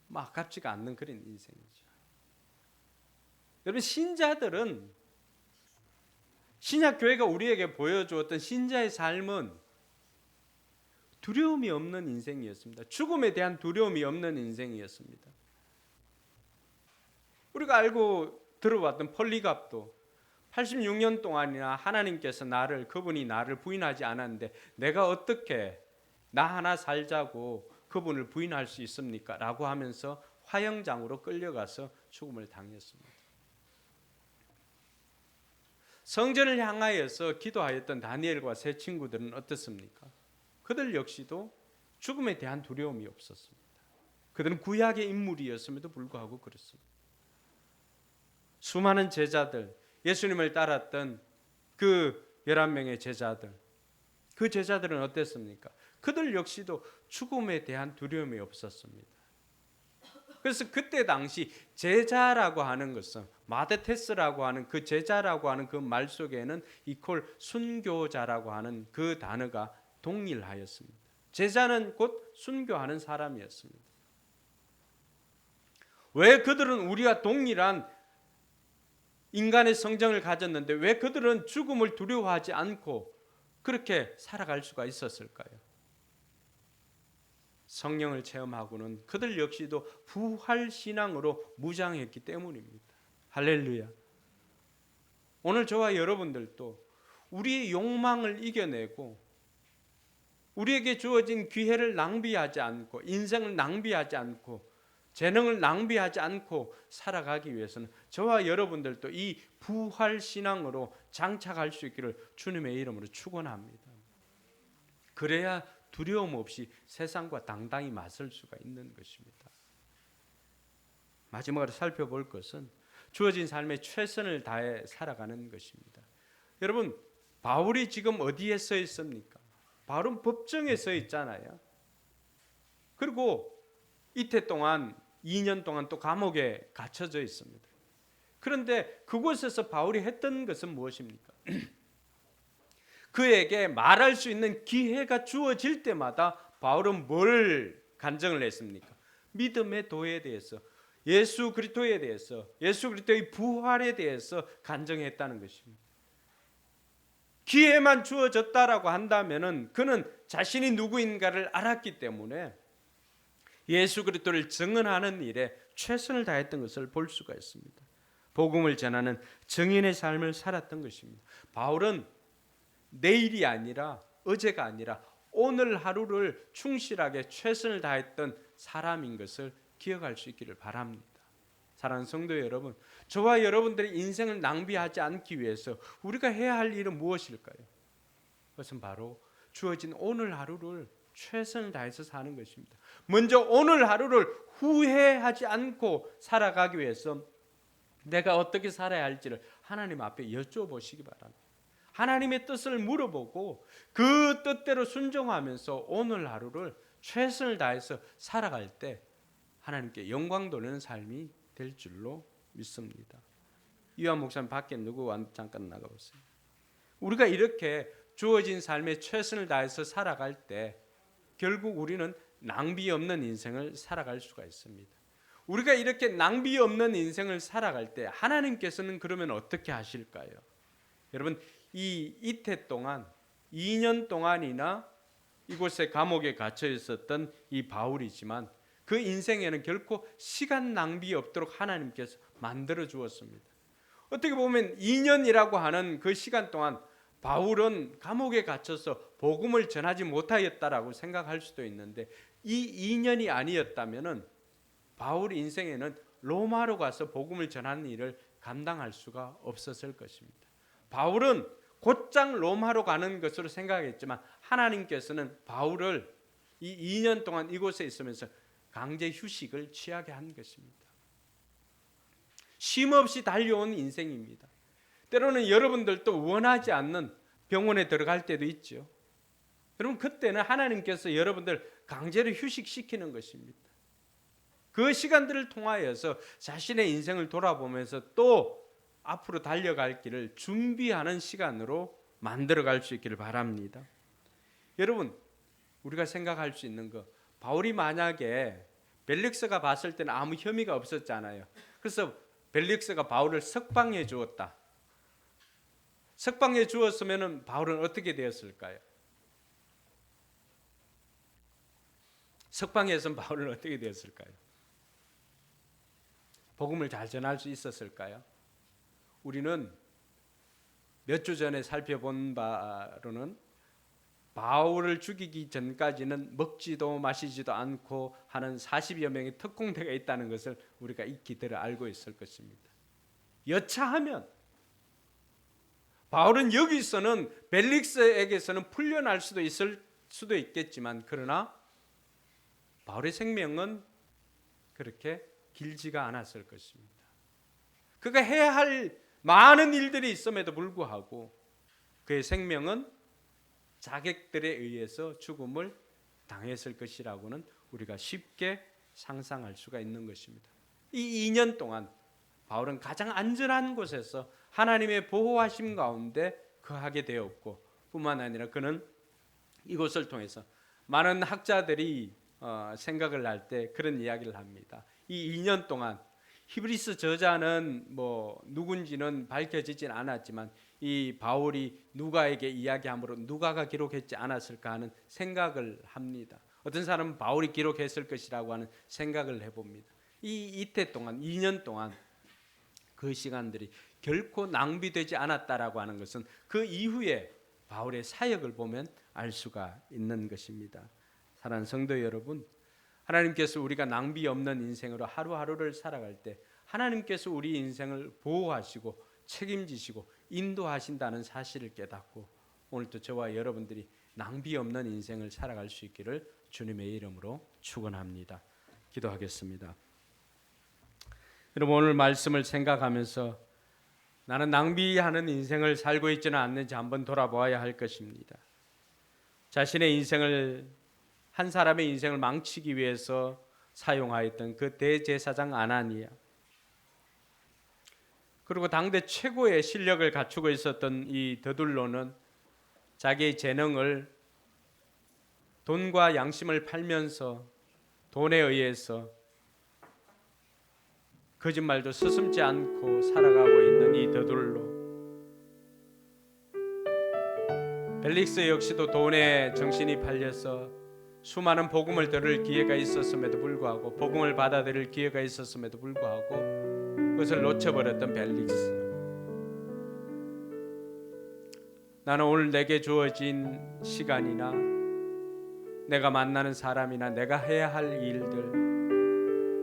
뭐 아깝지가 않는 그런 인생이죠. 여러분, 신자들은, 신약 교회가 우리에게 보여주었던 신자의 삶은 두려움이 없는 인생이었습니다. 죽음에 대한 두려움이 없는 인생이었습니다. 우리가 알고 들어왔던 폴리갑도 86년 동안이나 하나님께서 그분이 나를 부인하지 않았는데 내가 어떻게 나 하나 살자고 그분을 부인할 수 있습니까? 라고 하면서 화형장으로 끌려가서 죽음을 당했습니다. 성전을 향하여서 기도하였던 다니엘과 세 친구들은 어떻습니까? 그들 역시도 죽음에 대한 두려움이 없었습니다. 그들은 구약의 인물이었음에도 불구하고 그렇습니다. 수많은 제자들, 예수님을 따랐던 그 11명의 제자들, 그 제자들은 어땠습니까? 그들 역시도 죽음에 대한 두려움이 없었습니다. 그래서 그때 당시 제자라고 하는 것은, 마데테스라고 하는 그 제자라고 하는 그 말 속에는 이퀄 순교자라고 하는 그 단어가 동일하였습니다. 제자는 곧 순교하는 사람이었습니다. 왜 그들은 우리와 동일한 인간의 성정을 가졌는데 왜 그들은 죽음을 두려워하지 않고 그렇게 살아갈 수가 있었을까요? 성령을 체험하고는 그들 역시도 부활 신앙으로 무장했기 때문입니다. 할렐루야. 오늘 저와 여러분들도 우리의 욕망을 이겨내고 우리에게 주어진 기회를 낭비하지 않고, 인생을 낭비하지 않고, 재능을 낭비하지 않고 살아가기 위해서는 저와 여러분들도 이 부활 신앙으로 장착할 수 있기를 주님의 이름으로 축원합니다. 그래야 두려움 없이 세상과 당당히 맞설 수가 있는 것입니다. 마지막으로 살펴볼 것은 주어진 삶에 최선을 다해 살아가는 것입니다. 여러분, 바울이 지금 어디에 서 있습니까? 바울은 법정에 서 있잖아요. 그리고 이태 동안 2년 동안 또 감옥에 갇혀져 있습니다. 그런데 그곳에서 바울이 했던 것은 무엇입니까? 그에게 말할 수 있는 기회가 주어질 때마다 바울은 뭘 간증을 했습니까? 믿음의 도에 대해서, 예수 그리스도에 대해서, 예수 그리스도의 부활에 대해서 간증했다는 것입니다. 기회만 주어졌다라고 한다면은 그는 자신이 누구인가를 알았기 때문에 예수 그리스도를 증언하는 일에 최선을 다했던 것을 볼 수가 있습니다. 복음을 전하는 증인의 삶을 살았던 것입니다. 바울은 내일이 아니라, 어제가 아니라 오늘 하루를 충실하게 최선을 다했던 사람인 것을 기억할 수 있기를 바랍니다. 사랑하는 성도 여러분, 저와 여러분들의 인생을 낭비하지 않기 위해서 우리가 해야 할 일은 무엇일까요? 그것은 바로 주어진 오늘 하루를 최선을 다해서 사는 것입니다. 먼저 오늘 하루를 후회하지 않고 살아가기 위해서 내가 어떻게 살아야 할지를 하나님 앞에 여쭤보시기 바랍니다. 하나님의 뜻을 물어보고 그 뜻대로 순종하면서 오늘 하루를 최선을 다해서 살아갈 때 하나님께 영광 돌리는 삶이 될 줄로 믿습니다. 이완 목사님 밖에 누구 잠깐 나가보세요. 우리가 이렇게 주어진 삶에 최선을 다해서 살아갈 때 결국 우리는 낭비 없는 인생을 살아갈 수가 있습니다. 우리가 이렇게 낭비 없는 인생을 살아갈 때 하나님께서는 그러면 어떻게 하실까요? 여러분, 이 이태 동안 2년 동안이나 이곳에 감옥에 갇혀 있었던 이 바울이지만 그 인생에는 결코 시간 낭비 없도록 하나님께서 만들어 주었습니다. 어떻게 보면 2년이라고 하는 그 시간 동안 바울은 감옥에 갇혀서 복음을 전하지 못하였다라고 생각할 수도 있는데, 이 2년이 아니었다면은 바울 인생에는 로마로 가서 복음을 전하는 일을 감당할 수가 없었을 것입니다. 바울은 곧장 로마로 가는 것으로 생각했지만 하나님께서는 바울을 이 2년 동안 이곳에 있으면서 강제 휴식을 취하게 한 것입니다. 쉼 없이 달려온 인생입니다. 때로는 여러분들도 원하지 않는 병원에 들어갈 때도 있죠. 여러분, 그때는 하나님께서 여러분들 강제로 휴식시키는 것입니다. 그 시간들을 통하여서 자신의 인생을 돌아보면서 또 앞으로 달려갈 길을 준비하는 시간으로 만들어갈 수 있기를 바랍니다. 여러분, 우리가 생각할 수 있는 거, 바울이 만약에 벨릭스가 봤을 때는 아무 혐의가 없었잖아요. 그래서 벨릭스가 바울을 석방해 주었다. 석방해 주었으면 바울은 어떻게 되었을까요? 석방해서 바울은 어떻게 되었을까요? 복음을 잘 전할 수 있었을까요? 우리는 몇 주 전에 살펴본 바로는 바울을 죽이기 전까지는 먹지도 마시지도 않고 하는 40여 명의 특공대가 있다는 것을 우리가 익히 들어 알고 있을 것입니다. 여차하면 바울은 여기서는 벨릭스에게서는 풀려날 수도 있을 수도 있겠지만, 그러나 바울의 생명은 그렇게 길지가 않았을 것입니다. 그가 해야 할 많은 일들이 있음에도 불구하고 그의 생명은 자객들에 의해서 죽음을 당했을 것이라고는 우리가 쉽게 상상할 수가 있는 것입니다. 이 2년 동안 바울은 가장 안전한 곳에서 하나님의 보호하심 가운데 거하게 되었고, 뿐만 아니라 그는 이곳을 통해서 많은 학자들이 생각을 할 때 그런 이야기를 합니다. 이 2년 동안 히브리서 저자는 누군지는 밝혀지진 않았지만 이 바울이 누가에게 이야기함으로 누가가 기록했지 않았을까 하는 생각을 합니다. 어떤 사람은 바울이 기록했을 것이라고 하는 생각을 해봅니다. 이때 동안 2년 동안 그 시간들이 결코 낭비되지 않았다라고 하는 것은 그 이후에 바울의 사역을 보면 알 수가 있는 것입니다. 사랑하는 성도 여러분, 하나님께서 우리가 낭비 없는 인생으로 하루하루를 살아갈 때 하나님께서 우리 인생을 보호하시고 책임지시고 인도하신다는 사실을 깨닫고 오늘도 저와 여러분들이 낭비 없는 인생을 살아갈 수 있기를 주님의 이름으로 축원합니다. 기도하겠습니다. 여러분, 오늘 말씀을 생각하면서 나는 낭비하는 인생을 살고 있지는 않는지 한번 돌아보아야 할 것입니다. 자신의 인생을, 한 사람의 인생을 망치기 위해서 사용하였던 그 대제사장 아나니아, 그리고 당대 최고의 실력을 갖추고 있었던 이 더둘로는 자기의 재능을 돈과 양심을 팔면서 돈에 의해서 거짓말도 서슴지 않고 살아가고 있는 이 더둘로, 벨릭스 역시도 돈에 정신이 팔려서 수많은 복음을 들을 기회가 있었음에도 불구하고, 복음을 받아들일 기회가 있었음에도 불구하고 그것을 놓쳐버렸던 벨릭스. 나는 오늘 내게 주어진 시간이나 내가 만나는 사람이나 내가 해야 할 일들,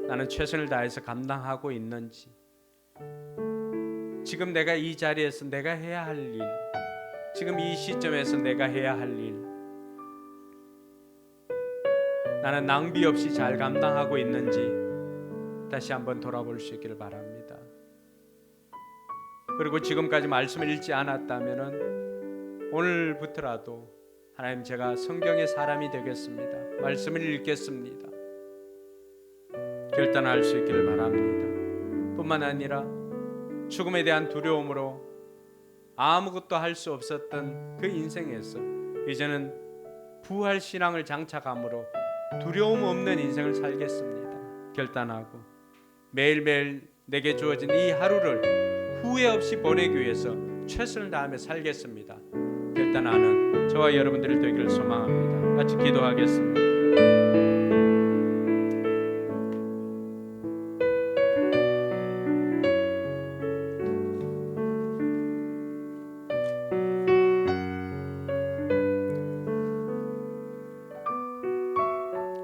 나는 최선을 다해서 감당하고 있는지, 지금 내가 이 자리에서 내가 해야 할 일, 지금 이 시점에서 내가 해야 할 일, 나는 낭비 없이 잘 감당하고 있는지 다시 한번 돌아볼 수 있기를 바랍니다. 그리고 지금까지 말씀을 읽지 않았다면 오늘부터라도 하나님, 제가 성경의 사람이 되겠습니다, 말씀을 읽겠습니다, 결단할 수 있기를 바랍니다. 뿐만 아니라 죽음에 대한 두려움으로 아무것도 할 수 없었던 그 인생에서 이제는 부활 신앙을 장착함으로 두려움 없는 인생을 살겠습니다 결단하고, 매일매일 내게 주어진 이 하루를 후회 없이 보내기 위해서 최선을 다하며 살겠습니다 결단하는 저와 여러분들이 되기를 소망합니다. 같이 기도하겠습니다.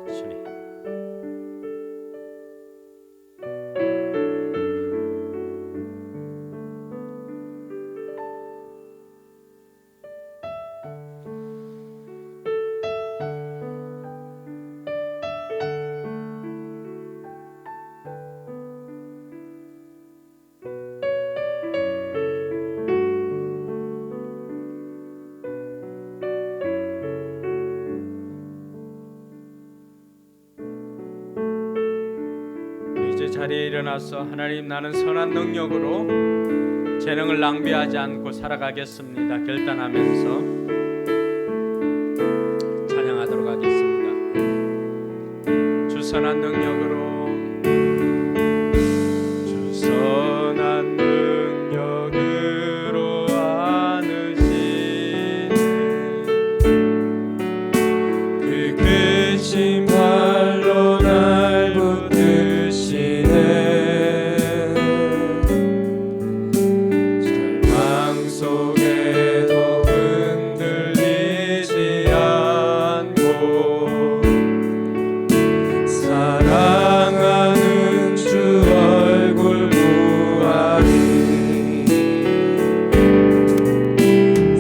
주님. 이제 자리에 일어나서 하나님 나는 선한 능력으로 재능을 낭비하지 않고 살아가겠습니다 결단하면서 찬양하도록 하겠습니다. 주 선한 능력으로 주 선한 능력으로 안으시네 그 크신 발로 날 절망 속에도 흔들리지 않고 사랑하는 주 얼굴 보아리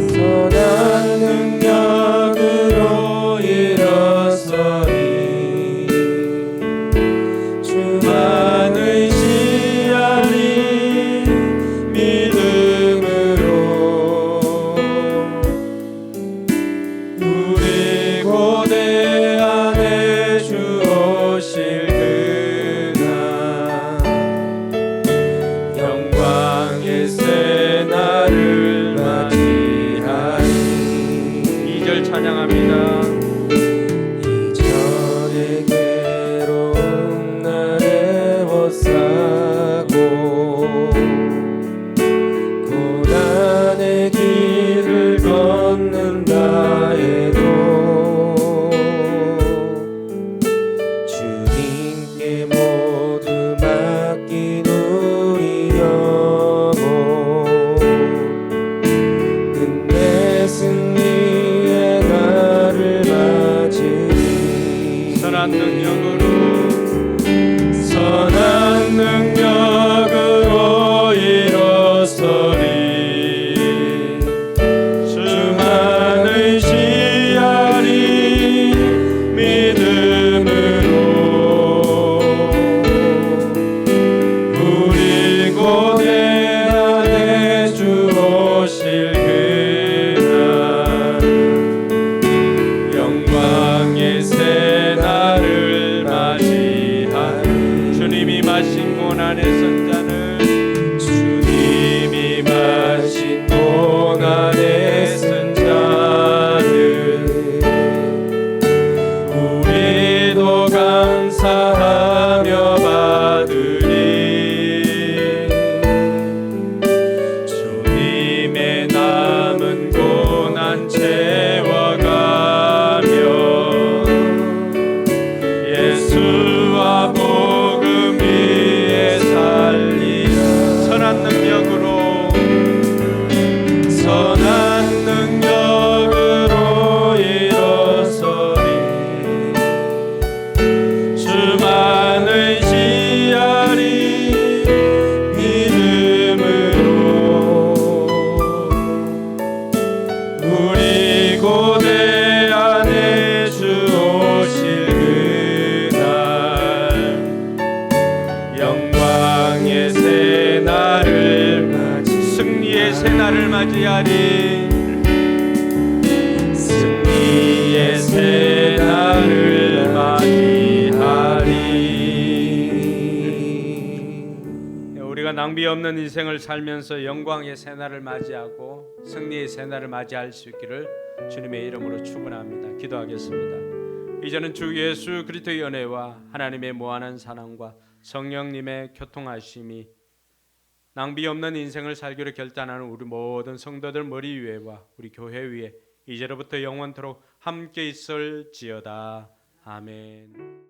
선한 능력으로 일어서리 주만 의지하리 믿음으로 우리 고대 안에 주 오실 그날 영광의 새 날을 맞이하리 2절 찬양합니다. 이전의 괴로움 날 애워싸고 고난의 길을 걷는다 해도 주님께 모두 맡긴 우리 영혼 끝내 승리의 날을 맞으리 선한 능력으로 일어서리 주만 의지하리 믿음으로 우리 고대 안에 주 오실 그날 영광의 새 날을 맞이하리 주님이 마신 고난의 선잔을 주님이 마신 고난의 선잔을 우리도 감사하며 받으리 주님의 남은 고난 채워가며 예수와 복음 위에 살리라 선한 능력으로 일어서리 주만 의지하리 믿음으로 우리 고대 안에 주 오실 그날 영광의 새 날을 승리의 새 날을 맞이하리 승리의 새 날을 맞이하리 우리가 낭비 없는 인생을 살면서 영광의 새 날을 맞이하고 승리의 새 날을 맞이할 수 있기를 주님의 이름으로 축원합니다. 기도하겠습니다. 이제는 주 예수 그리스도의 은혜와 하나님의 무한한 사랑과 성령님의 교통하심이 낭비 없는 인생을 살기로 결단하는 우리 모든 성도들 머리 위에와 우리 교회 위에 이제로부터 영원토록 함께 있을지어다. 아멘.